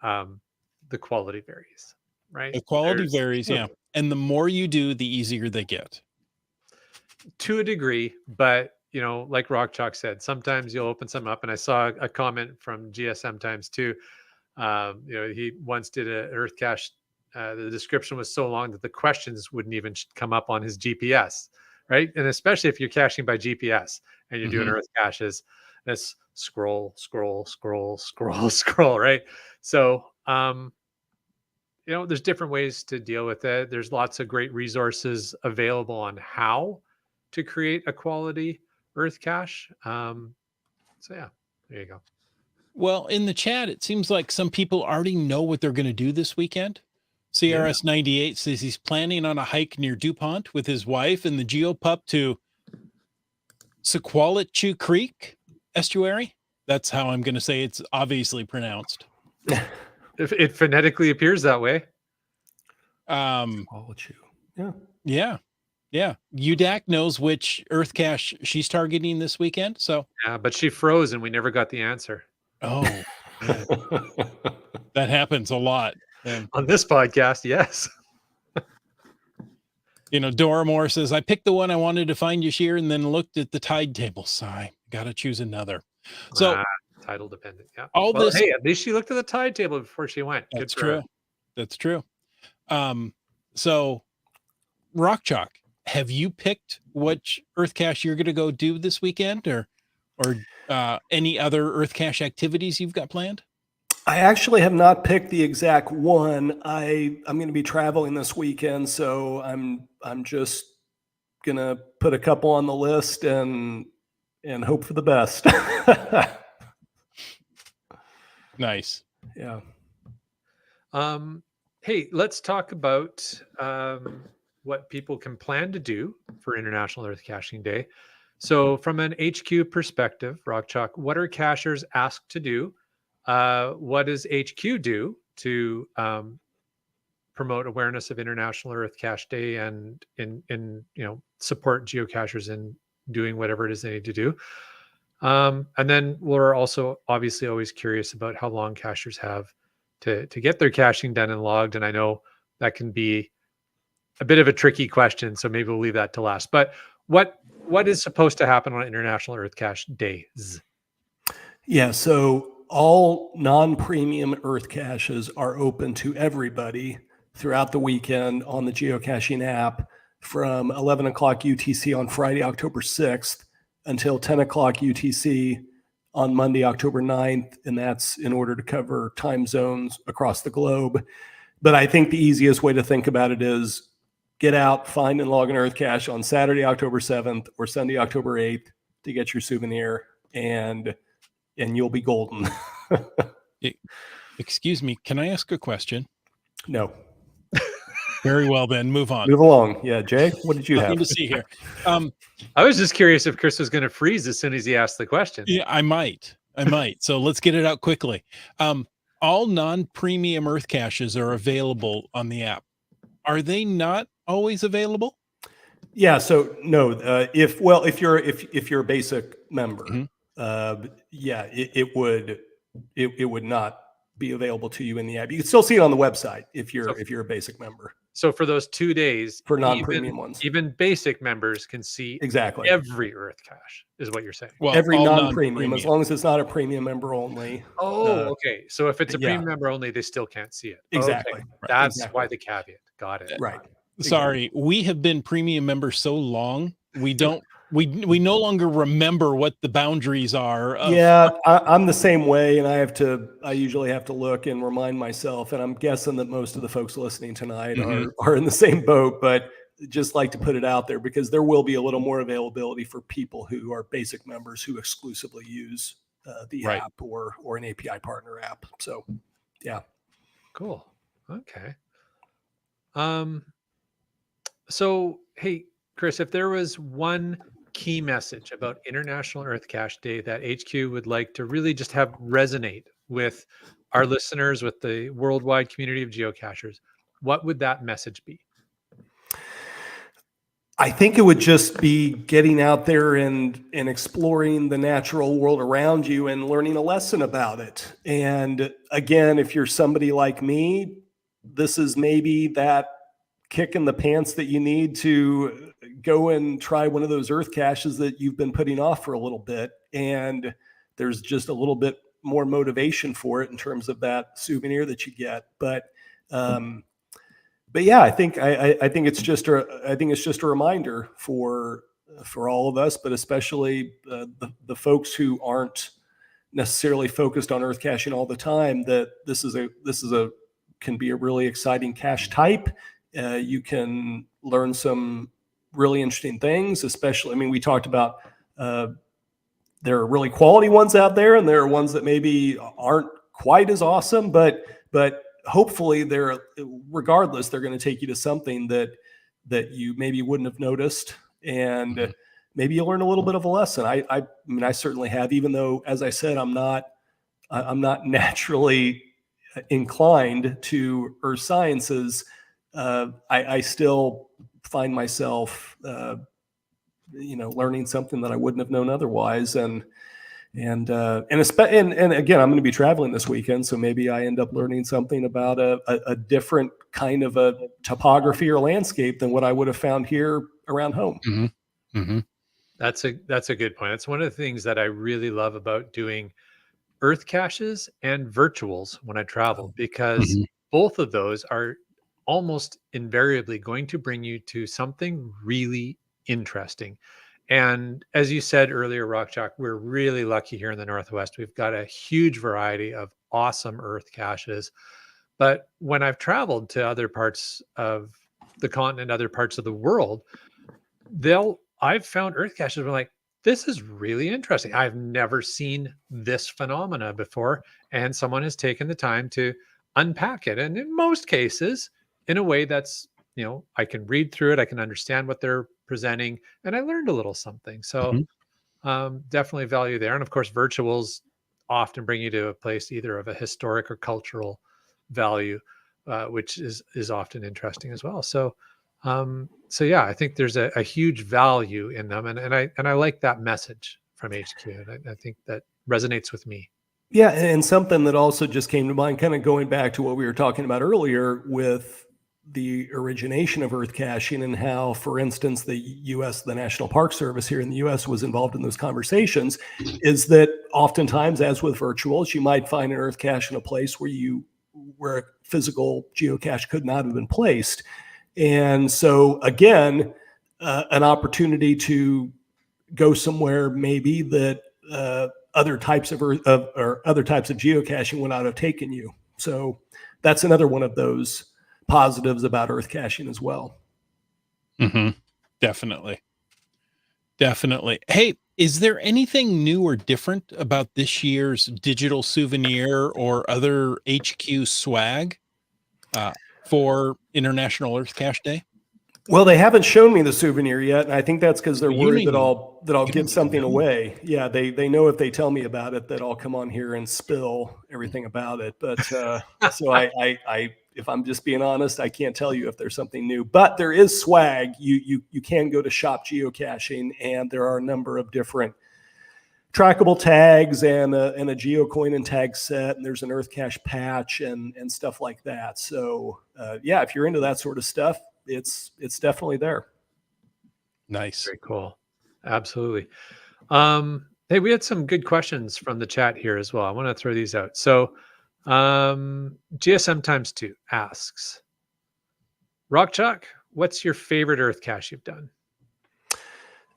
The quality varies, right? The quality varies, yeah. And the more you do, the easier they get. To a degree, but like RockChalk said, sometimes you'll open some up, and I saw a comment from GSM Times too. He once did an earth cache. The description was so long that the questions wouldn't even come up on his GPS, right? And especially if you're caching by GPS and you're doing earth caches, that's scroll, right? So, there's different ways to deal with it. There's lots of great resources available on how to create a quality earth cache. So yeah, there you go. Well, in the chat, it seems like some people already know what they're going to do this weekend. CRS 98 says he's planning on a hike near DuPont with his wife and the GeoPup to Sequalitchu Creek estuary. That's how I'm going to say it's obviously pronounced. If it phonetically appears that way. Sequalitchu. Yeah. UDAC knows which earth cache she's targeting this weekend. So yeah, but she froze and we never got the answer. Oh, yeah. That happens a lot. On this podcast, yes. Dora Moore says, I picked the one I wanted to find this year and then looked at the tide table. Sigh, got to choose another. So tidal dependent. Yeah. Hey, at least she looked at the tide table before she went. That's true. That's true. So RockChalk, have you picked which earth cache you're going to go do this weekend, or any other earth cache activities you've got planned? I actually have not picked the exact one. I'm going to be traveling this weekend, so I'm just going to put a couple on the list and hope for the best. Nice. Yeah. Hey, let's talk about what people can plan to do for International Earth Caching Day. So from an HQ perspective, RockChalk, what are cachers asked to do? What does HQ do to promote awareness of International Earth Cache Day and in support geocachers in doing whatever it is they need to do. And then we're also obviously always curious about how long cachers have to get their caching done and logged. And I know that can be a bit of a tricky question, so maybe we'll leave that to last. But what is supposed to happen on International Earth Cache Days? Yeah, so all non-premium Earth caches are open to everybody throughout the weekend on the geocaching app from 11 o'clock UTC on Friday, October 6th until 10 o'clock UTC on Monday, October 9th. And that's in order to cover time zones across the globe. But I think the easiest way to think about it is get out, find and log an Earth cache on Saturday, October 7th or Sunday, October 8th to get your souvenir, and you'll be golden. Excuse me, can I ask a question? No. Very well, then move on. Move along. Yeah, Jay, what did you Nothing have to see here. I was just curious if Chris was going to freeze as soon as he asked the question. Yeah, I might. So let's get it out quickly. All non-premium Earth caches are available on the app. Are they not always available? Yeah. So no. If you're a basic member, yeah, it would not be available to you in the app. You can still see it on the website if you're a basic member. So for those 2 days, For non-premium ones, even basic members can see exactly every Earth cache, is what you're saying. Well, every all non-premium, as long as it's not a premium member only. Okay. So if it's a yeah. premium member only, they still can't see it. Exactly. Okay. Right. That's Exactly. why the caveat. Got it. Right. Sorry, we have been premium members so long, we no longer remember what the boundaries are. Yeah, I'm the same way, and I usually have to look and remind myself, and I'm guessing that most of the folks listening tonight are in the same boat, but just like to put it out there because there will be a little more availability for people who are basic members who exclusively use the app or an API partner app. So, yeah. Cool. Okay. So, hey, Chris, if there was one key message about International Earth Cache Day that HQ would like to really just have resonate with our listeners, with the worldwide community of geocachers, what would that message be? I think it would just be getting out there and exploring the natural world around you and learning a lesson about it. And again, if you're somebody like me, this is maybe that kick in the pants that you need to go and try one of those Earth caches that you've been putting off for a little bit. And there's just a little bit more motivation for it in terms of that souvenir that you get. But yeah, I think it's just a reminder for all of us, but especially the folks who aren't necessarily focused on Earth caching all the time, that this can be a really exciting cache type. You can learn some really interesting things, especially, I mean, we talked about there are really quality ones out there, and there are ones that maybe aren't quite as awesome, but hopefully regardless, they're going to take you to something that you maybe wouldn't have noticed, and maybe you'll learn a little bit of a lesson. I mean, I certainly have, even though, as I said, I'm not naturally inclined to earth sciences. I still find myself, learning something that I wouldn't have known otherwise. And again, I'm going to be traveling this weekend, so maybe I end up learning something about a different kind of a topography or landscape than what I would have found here around home. That's a good point. That's one of the things that I really love about doing Earth caches and virtuals when I travel, because both of those are almost invariably going to bring you to something really interesting. And as you said earlier, RockChalk, we're really lucky here in the Northwest. We've got a huge variety of awesome Earth caches. But when I've traveled to other parts of the continent, other parts of the world, I've found Earth caches where I'm like, this is really interesting. I've never seen this phenomena before. And someone has taken the time to unpack it. And in most cases, in a way that's, I can read through it, I can understand what they're presenting, and I learned a little something. So definitely value there. And of course, virtuals often bring you to a place either of a historic or cultural value, which is often interesting as well. So, yeah, I think there's a huge value in them, and I like that message from HQ, and I think that resonates with me. Yeah, and something that also just came to mind, kind of going back to what we were talking about earlier with the origination of earth caching and how, for instance, the U.S., the National Park Service here in the U.S. was involved in those conversations, is that oftentimes, as with virtuals, you might find an earth cache in a place where a physical geocache could not have been placed. And so, again, an opportunity to go somewhere maybe that other types of or other types of geocaching would not have taken you. So that's another one of those positives about earth caching as well. Mm-hmm. Definitely. Hey, is there anything new or different about this year's digital souvenir or other HQ swag for International Earth Cache Day? Well, they haven't shown me the souvenir yet, and I think that's because they're You worried that mean I'll give give them something no. away. Yeah, they know if they tell me about it that I'll come on here and spill everything about it. But so I if I'm just being honest, I can't tell you if there's something new. But there is swag. You can go to Shop Geocaching, and there are a number of different trackable tags and a geocoin and tag set, and there's an earth cache patch and stuff like that. So yeah, if you're into that sort of stuff, it's definitely there. Nice. Very cool. Absolutely. Hey, we had some good questions from the chat here as well. I want to throw these out. So, GSM times 2 asks, RockChalk, what's your favorite earth cache you've done?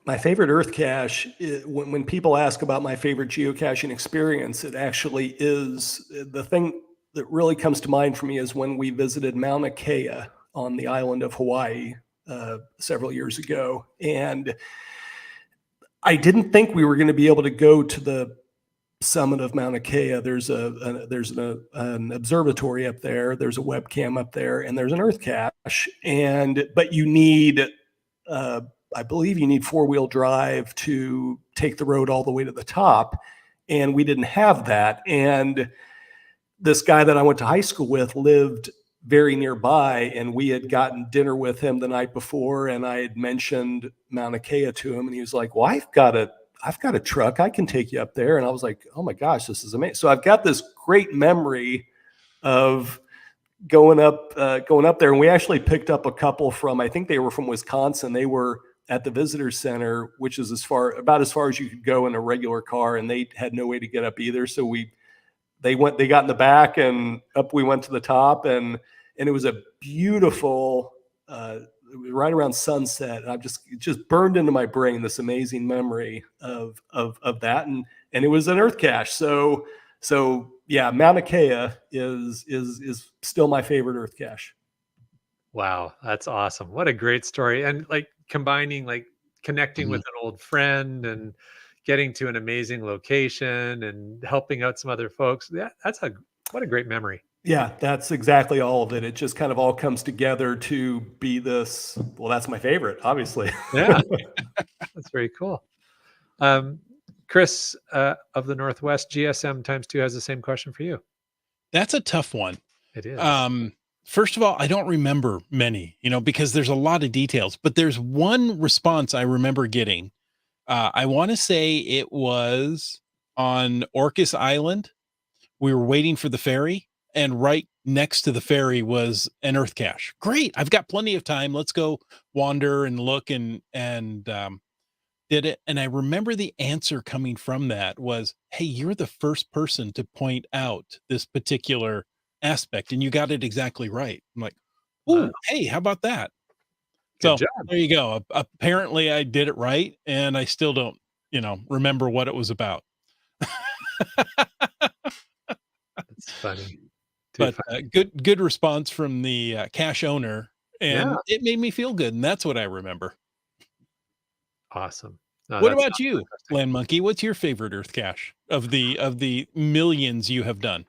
My favorite earth cache, when people ask about my favorite geocaching experience, it actually is the thing that really comes to mind for me is when we visited Mauna Kea on the island of Hawaii several years ago. And I didn't think we were going to be able to go to the summit of Mauna Kea. There's an observatory up there. There's a webcam up there, and there's an earth cache. But you need, I believe, you need 4-wheel drive to take the road all the way to the top, and we didn't have that. And this guy that I went to high school with lived very nearby, and we had gotten dinner with him the night before, and I had mentioned Mauna Kea to him, and he was like, well, I've got a truck. I can take you up there. And I was like, oh my gosh, this is amazing. So I've got this great memory of going up there. And we actually picked up a couple from, I think they were from Wisconsin. They were at the visitor center, which is about as far as you could go in a regular car. And they had no way to get up either. So they got in the back and up we went to the top, and it was a beautiful, right around sunset. And it just burned into my brain this amazing memory of that. And it was an earth cache. So yeah, Mauna Kea is still my favorite earth cache. Wow, that's awesome. What a great story. And like combining, like connecting with an old friend and getting to an amazing location and helping out some other folks. Yeah, what a great memory. Yeah, that's exactly all of it. It just kind of all comes together to be this. Well, that's my favorite, obviously. Yeah, that's very cool. Chris of the Northwest, GSM times 2 has the same question for you. That's a tough one. It is. First of all, I don't remember many, because there's a lot of details, but there's one response I remember getting. I want to say it was on Orcas Island. We were waiting for the ferry, and right next to the ferry was an earth cache. Great. I've got plenty of time. Let's go wander and look and did it. And I remember the answer coming from that was, hey, you're the first person to point out this particular aspect, and you got it exactly right. I'm like, ooh, hey, how about that? Good So job. there you go. Apparently I did it right, and I still don't, remember what it was about. That's funny. But good response from the cache owner, and it made me feel good, and that's what I remember. Awesome. What about you, Land Monkey? What's your favorite earth cache of the millions you have done?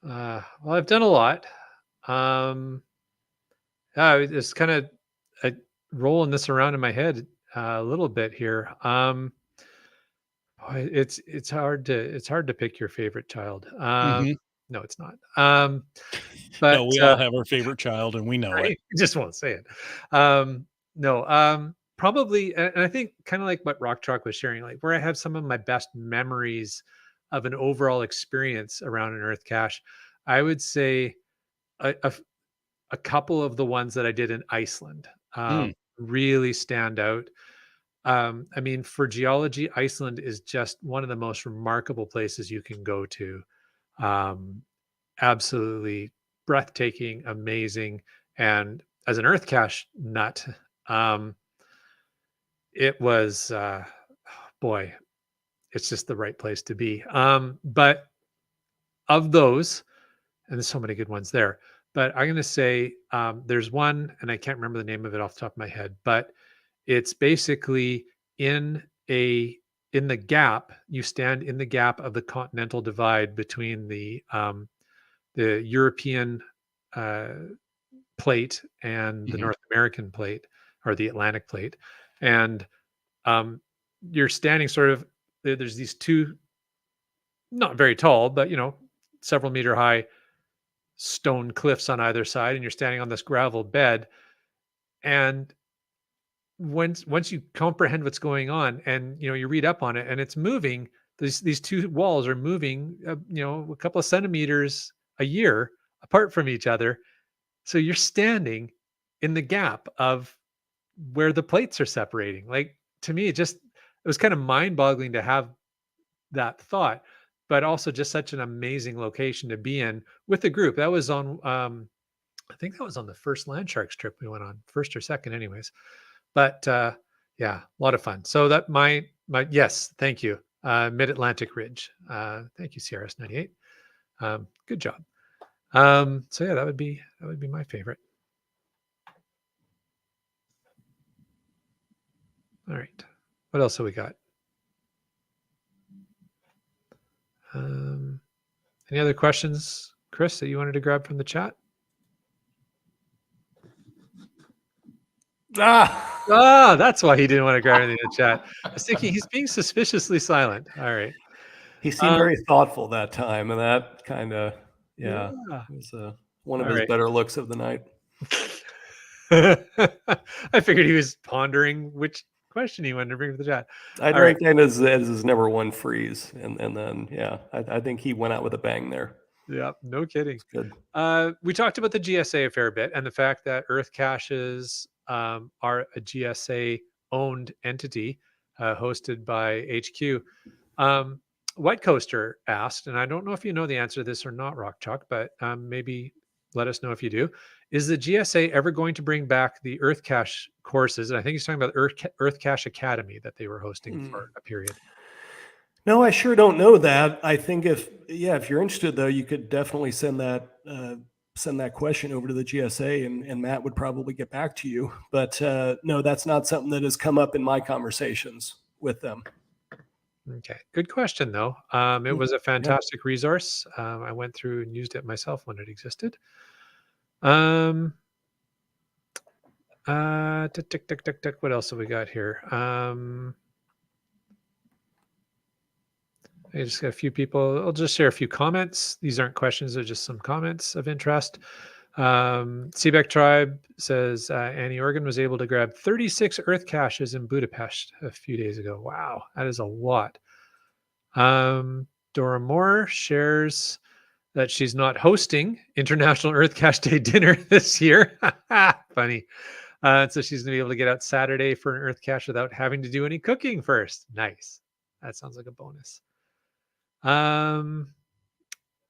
Well, I've done a lot. It's kind of rolling this around in my head a little bit here. It's hard to pick your favorite child. No, it's not. No, we all have our favorite child, and we know right? it. Just won't say it. No, probably, and I think kind of like what RockChalk was sharing, like where I have some of my best memories of an overall experience around an Earth cache, I would say a, a, a couple of the ones that I did in Iceland Mm. really stand out. I mean, for geology, Iceland is just one of the most remarkable places you can go to. Um, Absolutely breathtaking, amazing. And as an Earth cache nut, um, it was, boy, it's just the right place to be. But of those, and there's so many good ones there, but I'm going to say there's one, and I can't remember the name of it off the top of my head, but it's basically in a in the gap. You stand in the gap of the continental divide between the European uh, plate and the Mhm. North American plate or the Atlantic plate, and um, you're standing sort of. There's these two, not very tall, but several meter high stone cliffs on either side, and you're standing on this gravel bed. And once you comprehend what's going on, and you read up on it, and it's moving. These two walls are moving, a couple of centimeters a year apart from each other. So you're standing in the gap of where the plates are separating. Like, to me, it was kind of mind-boggling to have that thought, but also just such an amazing location to be in with a group. That was on I think that was on the first Land Sharks trip we went on, first or second anyways. But yeah, a lot of fun. So that my yes, thank you. Mid-Atlantic Ridge. Thank you, CRS 98. Good job. So yeah, that would be my favorite. All right. What else have we got? Any other questions, Chris, that you wanted to grab from the chat? Ah, That's why he didn't want to grab anything in the chat. I was thinking he's being suspiciously silent. All right. he seemed very thoughtful that time, and that kind of, yeah, Yeah. was one of All his right. better looks of the night. I figured he was pondering which question he wanted to bring to the chat. I'd All right. rank that as his number one freeze, and then yeah, I think he went out with a bang there. Yeah, no kidding. It's good. We talked about the GSA a fair bit, and the fact that Earth caches are a GSA owned entity hosted by HQ. White Coaster asked, and I don't know if you know the answer to this or not, RockChalk, but maybe let us know if you do. Is the GSA ever going to bring back the Earth cache courses? And I think he's talking about Earth Cache Academy that they were hosting for a period. No, I sure don't know that. I think if you're interested though, you could definitely send that question over to the GSA, and Matt would probably get back to you. But no, that's not something that has come up in my conversations with them. Okay, good question though. It was a fantastic resource. I went through and used it myself when it existed. Tick, tick, tick, tick. What else have we got here? I just got a few people. I'll just share a few comments. These aren't questions; they're just some comments of interest. Seebeck Tribe says Annie Organ was able to grab 36 Earth caches in Budapest a few days ago. Wow, that is a lot. Dora Moore shares that she's not hosting International Earth Cache Day dinner this year. Funny. So she's going to be able to get out Saturday for an Earth cache without having to do any cooking first. Nice. That sounds like a bonus.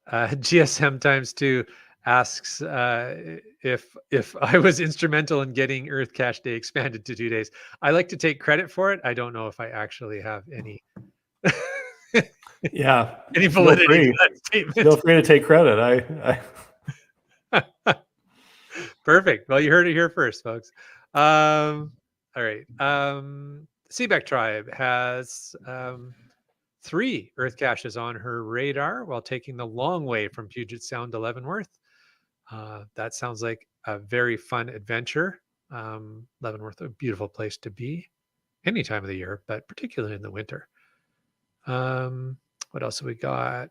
GSM times 2 asks if I was instrumental in getting Earth Cache Day expanded to 2 days. I like to take credit for it. I don't know if I actually have any Yeah, any validity to that feel statement. free to take credit. Perfect. Well, you heard it here first, folks. All right. Seebeck Tribe has 3 Earth caches on her radar while taking the long way from Puget Sound to Leavenworth. That sounds like a very fun adventure. Leavenworth, a beautiful place to be any time of the year, but particularly in the winter. What else have we got?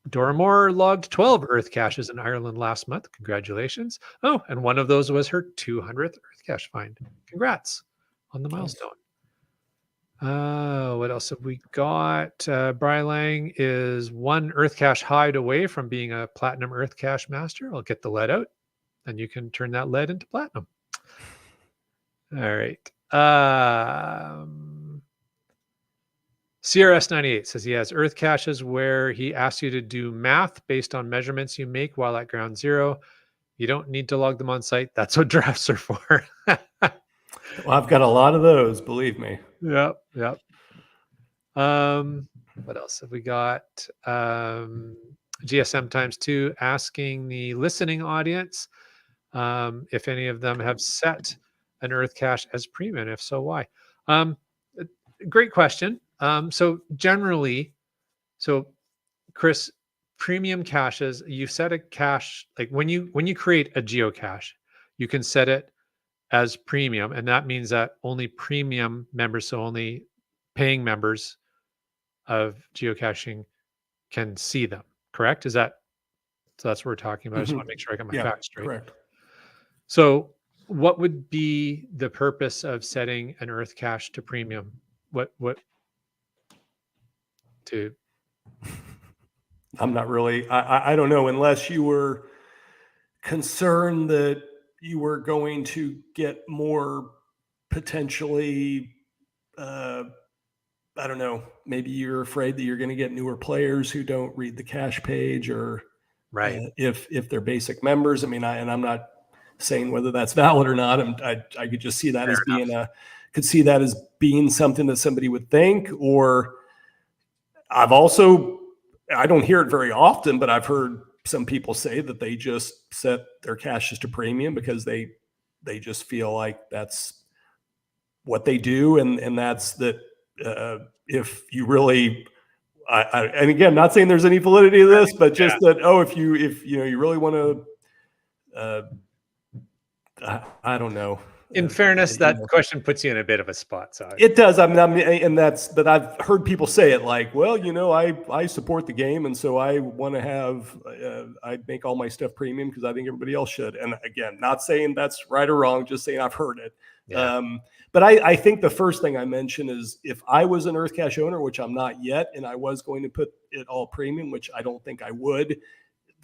Doramore logged 12 Earth caches in Ireland last month. Congratulations. Oh, and one of those was her 200th Earth cache find. Congrats on the milestone. What else have we got? Brian Lang is one Earth cache hide away from being a platinum Earth cache master. I'll get the lead out and you can turn that lead into platinum. All right. CRS98 says he has Earth caches where he asks you to do math based on measurements you make while at ground zero. You don't need to log them on site. That's what drafts are for. Well, I've got a lot of those, believe me. Yep. What else have we got? GSM times 2 asking the listening audience if any of them have set an Earth cache as premium. If so, why? Great question. So generally, Chris, premium caches, you set a cache, like when you create a geocache, you can set it as premium, and that means that only premium members, so only paying members of geocaching, can see them. Correct? So that's what we're talking about. I just want to make sure I got my facts straight. Correct. So what would be the purpose of setting an Earth cache to premium? I'm not really, I don't know, unless you were concerned that you were going to get more potentially, I don't know, maybe you're afraid that you're going to get newer players who don't read the cache page, or right. If they're basic members. I mean, I'm not saying whether that's valid or not. I could just see that as being something that somebody would think. Or I don't hear it very often, but I've heard some people say that they just set their caches to premium because they just feel like that's what they do. And that's that, if you really, and again, not saying there's any validity to this, but just that, if you really want to, I don't know. In fairness, that question puts you in a bit of a spot. So it does. But I've heard people say it like, well, I support the game, and so I want to have, I make all my stuff premium because I think everybody else should. And again, not saying that's right or wrong, just saying I've heard it. Yeah. But I think the first thing I mentioned is, if I was an Earth cache owner, which I'm not yet, and I was going to put it all premium, which I don't think I would,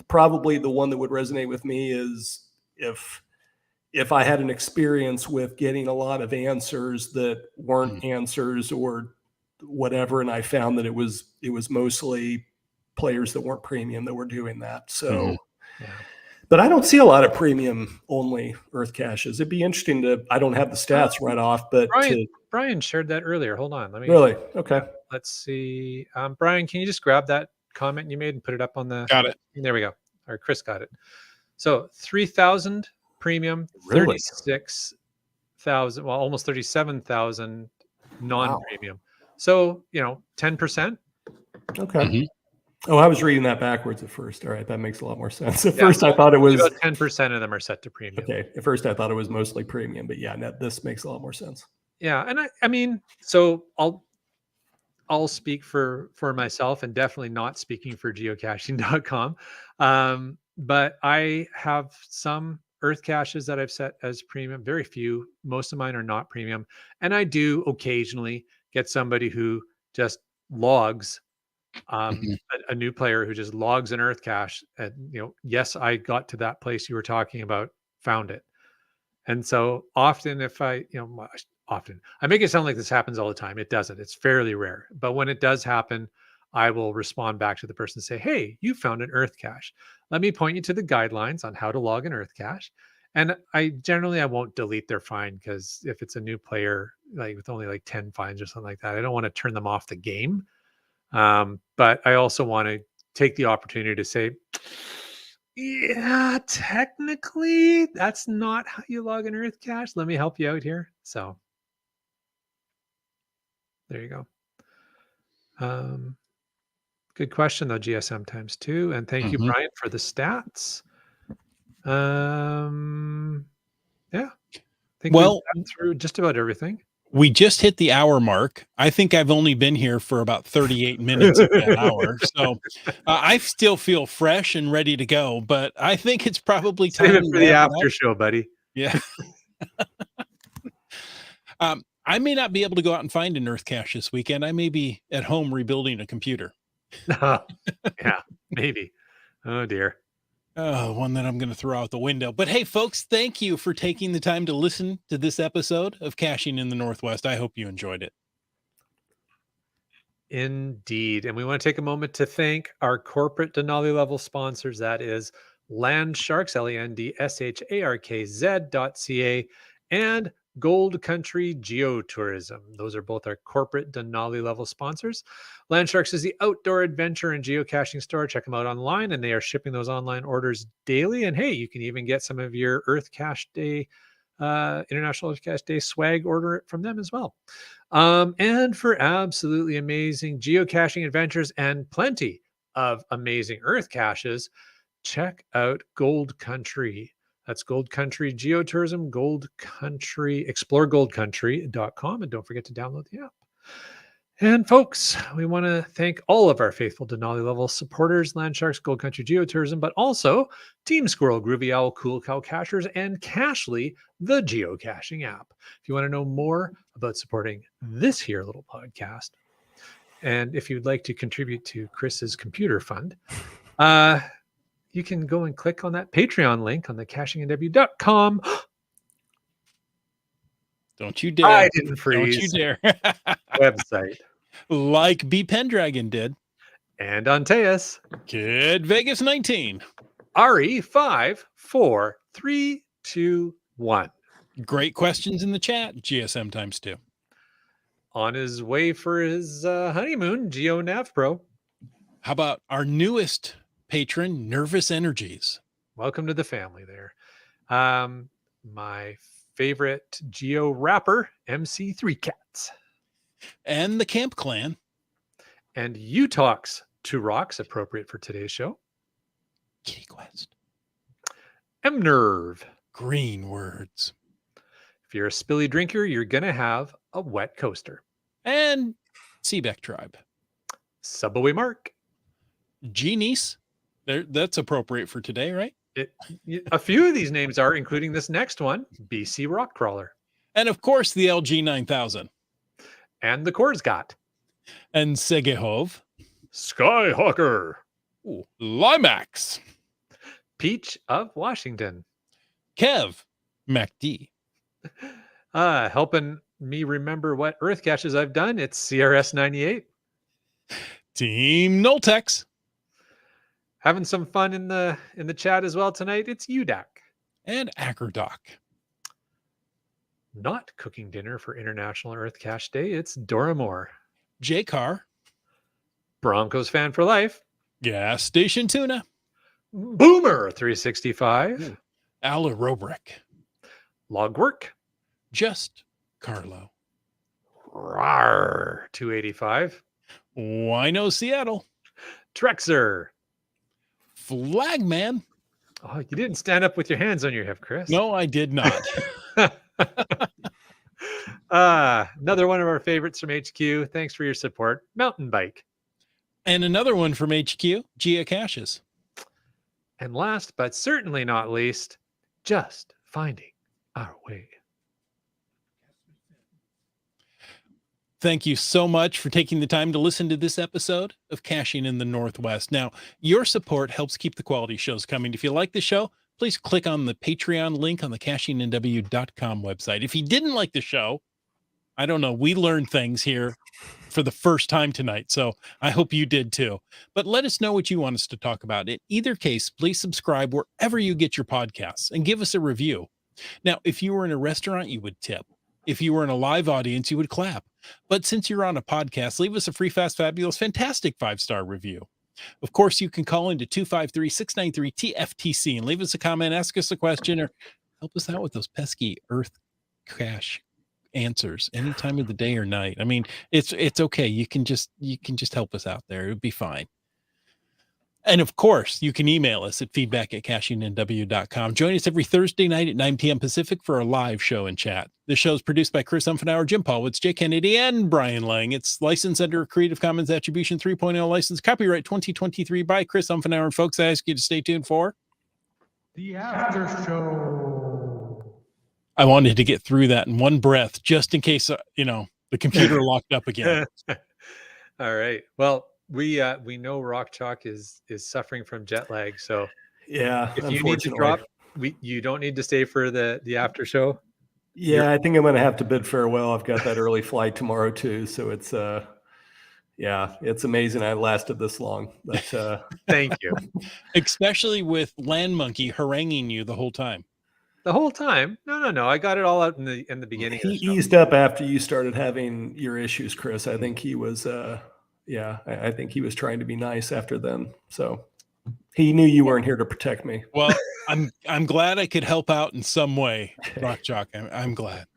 probably the one that would resonate with me is if I had an experience with getting a lot of answers that weren't answers or whatever, and I found that it was mostly players that weren't premium that were doing that. So, but I don't see a lot of premium only Earth caches. It'd be interesting I don't have the stats right off, but Brian shared that earlier. Hold on. Really? Okay. Let's see. Brian, can you just grab that comment you made and put it up on the... Got it. There we go. Or Chris got it. So 3,000 premium, really? 36,000, well, almost 37,000 non-premium. Wow. So, 10%. Okay. Mm-hmm. Oh, I was reading that backwards at first. All right, that makes a lot more sense. At first, I thought it was about 10% of them are set to premium. Okay. At first, I thought it was mostly premium, but this makes a lot more sense. Yeah, and I mean, so I'll speak for myself, and definitely not speaking for geocaching.com. But I have some Earth caches that I've set as premium, very few. Most of mine are not premium. And I do occasionally get somebody who just logs, a new player who just logs an Earth cache, and, yes, I got to that place you were talking about, found it. And so often I make it sound like this happens all the time. It doesn't. It's fairly rare. But when it does happen, I will respond back to the person and say, hey, you found an Earth cache. Let me point you to the guidelines on how to log an Earth cache. And I won't delete their find, because if it's a new player, like with only like 10 finds or something like that, I don't want to turn them off the game. But I also want to take the opportunity to say, yeah, technically that's not how you log an Earth cache. Let me help you out here. So there you go. Good question though, GSM times 2. And thank you, Brian, for the stats. Yeah. I think we've gone through just about everything. We just hit the hour mark. I think I've only been here for about 38 minutes of that hour. So I still feel fresh and ready to go, but I think it's probably Save time it to for the wrap it after up. show, buddy. Yeah. I may not be able to go out and find an EarthCache this weekend. I may be at home rebuilding a computer. Yeah, maybe. Oh dear. Oh, one that I'm going to throw out the window. But hey, folks, thank you for taking the time to listen to this episode of Caching in the Northwest. I hope you enjoyed it. Indeed. And we want to take a moment to thank our corporate Denali level sponsors. That is Landsharks, LANDSHARKZ.ca, and Gold Country Geotourism. Those are both our corporate Denali level sponsors. Landsharks is the outdoor adventure and geocaching store. Check them out online, and they are shipping those online orders daily. And hey, you can even get some of your EarthCache Day, International EarthCache Day swag, order it from them as well. And for absolutely amazing geocaching adventures and plenty of amazing earth caches, check out Gold Country. That's Gold Country Geotourism, Gold Country, exploregoldcountry.com. And don't forget to download the app. And folks, we want to thank all of our faithful Denali level supporters, Landsharks, Gold Country Geotourism, but also Team Squirrel, Groovy Owl, Cool Cow Cachers, and Cachly, the geocaching app. If you want to know more about supporting this here little podcast, and if you'd like to contribute to Chris's computer fund, you can go and click on that Patreon link on the cachingandw.com. Don't you dare. I didn't freeze. Don't you dare. Website. Like B Pendragon did. And Antaeus. Kid Vegas 19. RE5 4 3 2 1. Great questions in the chat. GSM times 2. On his way for his honeymoon, GeoNav Pro. How about our newest patron, Nervous Energies? Welcome to the family there. My favorite Geo rapper, MC3 Cats. And the Camp Clan. And you talks to rocks, appropriate for today's show. Kitty Quest. M-Nerve. Green Words. If you're a spilly drinker, you're going to have a wet coaster. And Seebeck Tribe. Subway Mark. Genies. That's appropriate for today, right? A few of these names are, including this next one, BC Rockcrawler. And of course, the LG 9000. And the Korsgat. And Segehov. Skyhawker. Ooh, Limax. Peach of Washington. Kev. MacD. Helping me remember what Earth caches I've done. It's CRS 98. Team Noltex. Having some fun in the chat as well tonight. It's UDAC. And Ackerdoc. Not cooking dinner for International Earth Cache Day. It's Dora Moore. J-Car. Broncos fan for life. Gas Station Tuna. Boomer 365. Ala Robrick. Logwork. Just Carlo. Rar 285. Wino Seattle. Trexer. Flagman. Oh, you didn't stand up with your hands on your hip, Chris. No, I did not. Another one of our favorites from HQ. Thanks for your support. Mountain Bike. And another one from HQ, Geocaches. And last but certainly not least, just finding our way. Thank you so much for taking the time to listen to this episode of Caching in the Northwest. Now, your support helps keep the quality shows coming. If you like the show, please click on the Patreon link on the cachingandw.com website. If you didn't like the show, I don't know, we learned things here for the first time tonight, so I hope you did too. But let us know what you want us to talk about. In either case, please subscribe wherever you get your podcasts and give us a review. Now, if you were in a restaurant, you would tip. If you were in a live audience, you would clap. But since you're on a podcast, leave us a free, fast, fabulous, fantastic 5-star review. Of course, you can call into 253-693-TFTC and leave us a comment, ask us a question, or help us out with those pesky Earth Cache answers any time of the day or night. I mean, it's okay. You can just help us out there. It would be fine. And of course, you can email us at feedback@cachingNW.com. Join us every Thursday night at 9 p.m. Pacific for a live show and chat. The show is produced by Chris Umfenauer, Jim Paulwitz, Jay Kennedy, and Brian Lang. It's licensed under a Creative Commons Attribution 3.0 license, copyright 2023 by Chris Umfenauer. And folks, I ask you to stay tuned for the after show. I wanted to get through that in one breath, just in case, the computer locked up again. All right. Well, we know RockChalk is suffering from jet lag, so Yeah, if you need to drop, you don't need to stay for the after show. Yeah, I think I'm going to have to bid farewell. I've got that early flight tomorrow too, so it's it's amazing I lasted this long. But Thank you. Especially with Land Monkey haranguing you the whole time. The whole time? No. I got it all out in the beginning. He eased up after you started having your issues, Chris. I think he was I think he was trying to be nice after then. So he knew you weren't here to protect me. Well, I'm glad I could help out in some way, RockChalk. I'm glad.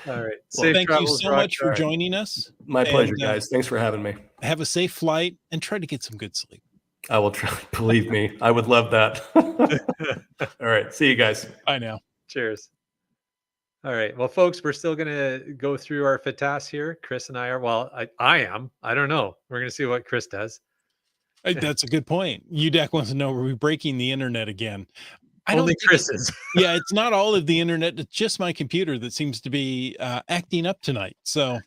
All right. Well, thank you so much for joining us. My pleasure, guys. Thanks for having me. Have a safe flight and try to get some good sleep. I will try. Believe me, I would love that. All right. See you guys. Bye now. Cheers. All right. Well, folks, we're still going to go through our FATAS here. Chris and I are, I am. I don't know. We're going to see what Chris does. That's a good point. UDAC wants to know, are we breaking the internet again? Only Chris is. Yeah, it's not all of the internet. It's just my computer that seems to be acting up tonight. So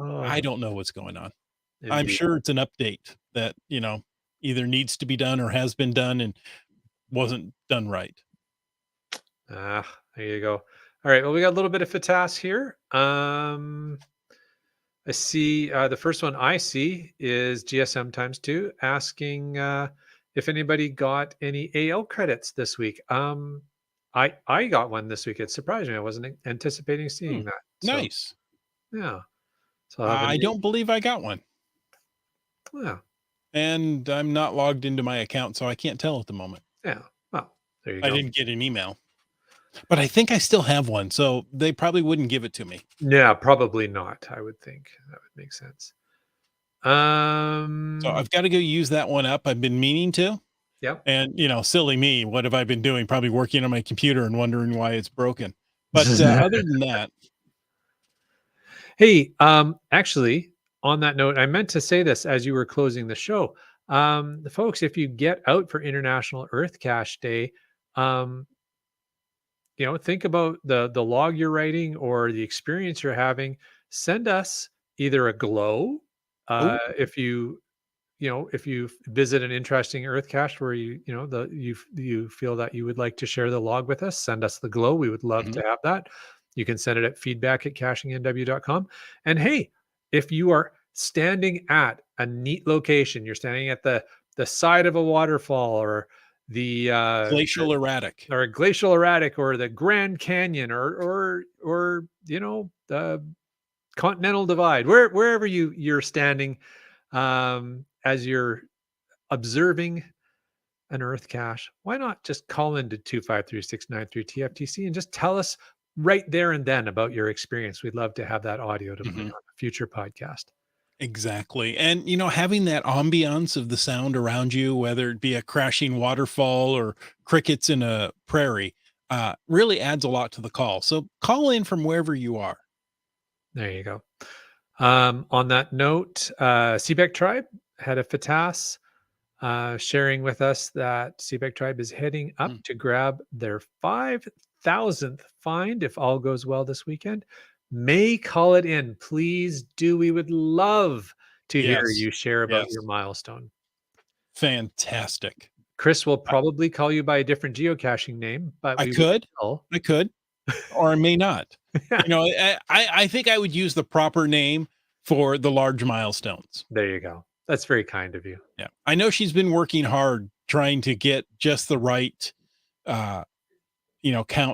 I don't know what's going on. Indeed. I'm sure it's an update that, either needs to be done or has been done and wasn't done right. There you go. All right. Well, we got a little bit of FATAS here. I see the first one I see is GSM ×2 asking if anybody got any AL credits this week. I got one this week. It surprised me. I wasn't anticipating seeing that. So, nice. Yeah. So I don't believe I got one. Yeah. And I'm not logged into my account, so I can't tell at the moment. Yeah. Well, there you go. I didn't get an email. But I think I still have one, so they probably wouldn't give it to me. Yeah, probably not. I would think that would make sense. So I've got to go use that one up. I've been meaning to. Yep. And silly me, what have I been doing? Probably working on my computer and wondering why it's broken. But other than that, hey, actually, on that note, I meant to say this as you were closing the show. Folks, if you get out for International EarthCache Day, think about the log you're writing or the experience you're having. Send us either a glow if you visit an interesting EarthCache where you feel that you would like to share the log with us. Send us the glow. We would love to have that. You can send it at feedback@cachingnw.com. And hey, if you are standing at a neat location, you're standing at the side of a waterfall or the glacial erratic or the Grand Canyon or the Continental Divide, wherever you're standing as you're observing an EarthCache, why not just call into 253-693-TFTC and just tell us right there and then about your experience. We'd love to have that audio to play on a future podcast. Exactly. And, having that ambiance of the sound around you, whether it be a crashing waterfall or crickets in a prairie, really adds a lot to the call. So call in from wherever you are. There you go. On that note, Seebeck Tribe had a FATAS sharing with us that Seebeck Tribe is heading up to grab their 5,000th find if all goes well this weekend. May call it in. Please do. We would love to hear you share about your milestone. Fantastic. Chris will probably call you by a different geocaching name, but I could, or I may not. I think I would use the proper name for the large milestones. There you go. That's very kind of you. Yeah. I know she's been working hard trying to get just the right, count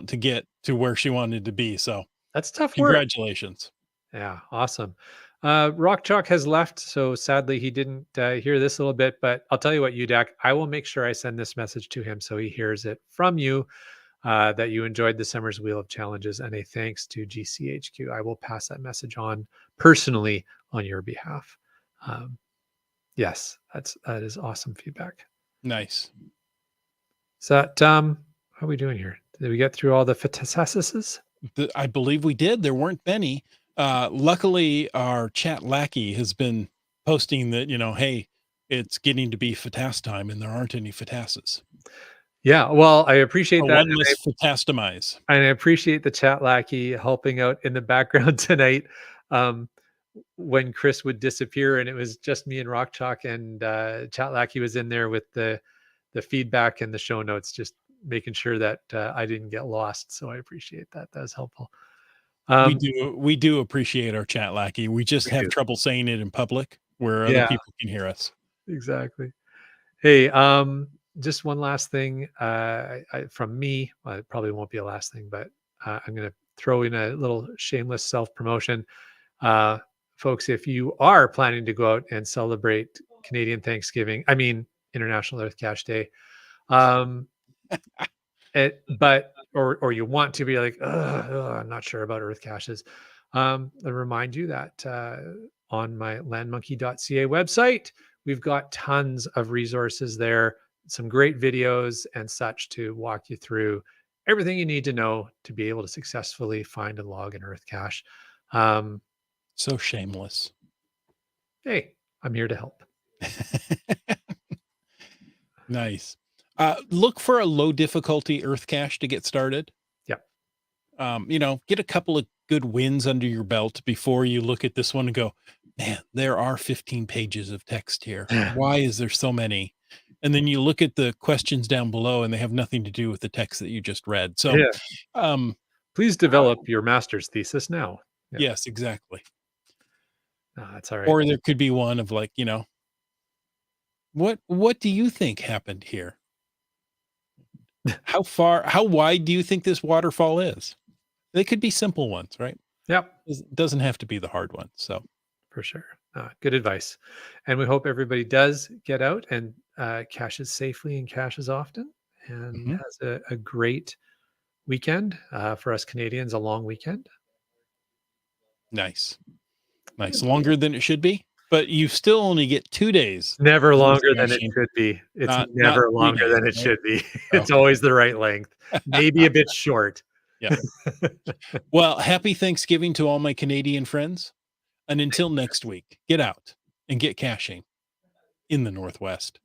to get to where she wanted to be. So that's tough work. Congratulations. Yeah. Awesome. RockChalk has left. So sadly he didn't hear this a little bit, but I'll tell you what, UDAC, I will make sure I send this message to him so he hears it from you, that you enjoyed the Summer's Wheel of Challenges and a thanks to GCHQ. I will pass that message on personally on your behalf. Yes, that is awesome feedback. Nice. Is that how are we doing here? Did we get through all the fatalities? I believe we did. There weren't many. Luckily, our chat lackey has been posting that, hey, it's getting to be FATAS time and there aren't any FATASes. Yeah, well, I appreciate Or that. one less FATAStimize. And I appreciate the chat lackey helping out in the background tonight. Um, when Chris would disappear and it was just me and RockChalk, and chat lackey was in there with the feedback and the show notes, just making sure that I didn't get lost. So I appreciate that. That was helpful. We do appreciate our chat lackey. We just have trouble saying it in public where other people can hear us. Exactly. Hey, just one last thing from me. Well, it probably won't be a last thing, but I'm going to throw in a little shameless self-promotion. Folks, if you are planning to go out and celebrate Canadian Thanksgiving, I mean International EarthCache Day, or you want to be like, I'm not sure about EarthCaches, I remind you that on my landmonkey.ca website, we've got tons of resources there, some great videos and such to walk you through everything you need to know to be able to successfully find and log an EarthCache. So shameless. Hey, I'm here to help. Nice. Look for a low difficulty EarthCache to get started. Yep. Get a couple of good wins under your belt before you look at this one and go, man, there are 15 pages of text here. Why is there so many? And then you look at the questions down below and they have nothing to do with the text that you just read. So, please develop your master's thesis now. Yeah. Yes, exactly. That's all right. Or there could be one of like, what do you think happened here? How wide do you think this waterfall is? They could be simple ones, right? Yep. It doesn't have to be the hard ones. So for sure. Good advice. And we hope everybody does get out and caches safely and caches often, and has a great weekend. For us Canadians, a long weekend. Nice. Longer than it should be, but you still only get 2 days. Never longer than it should be. It's never longer than it should be. It's always the right length. Maybe a bit short. Yeah. Well, happy Thanksgiving to all my Canadian friends. And until next week, get out and get caching in the Northwest.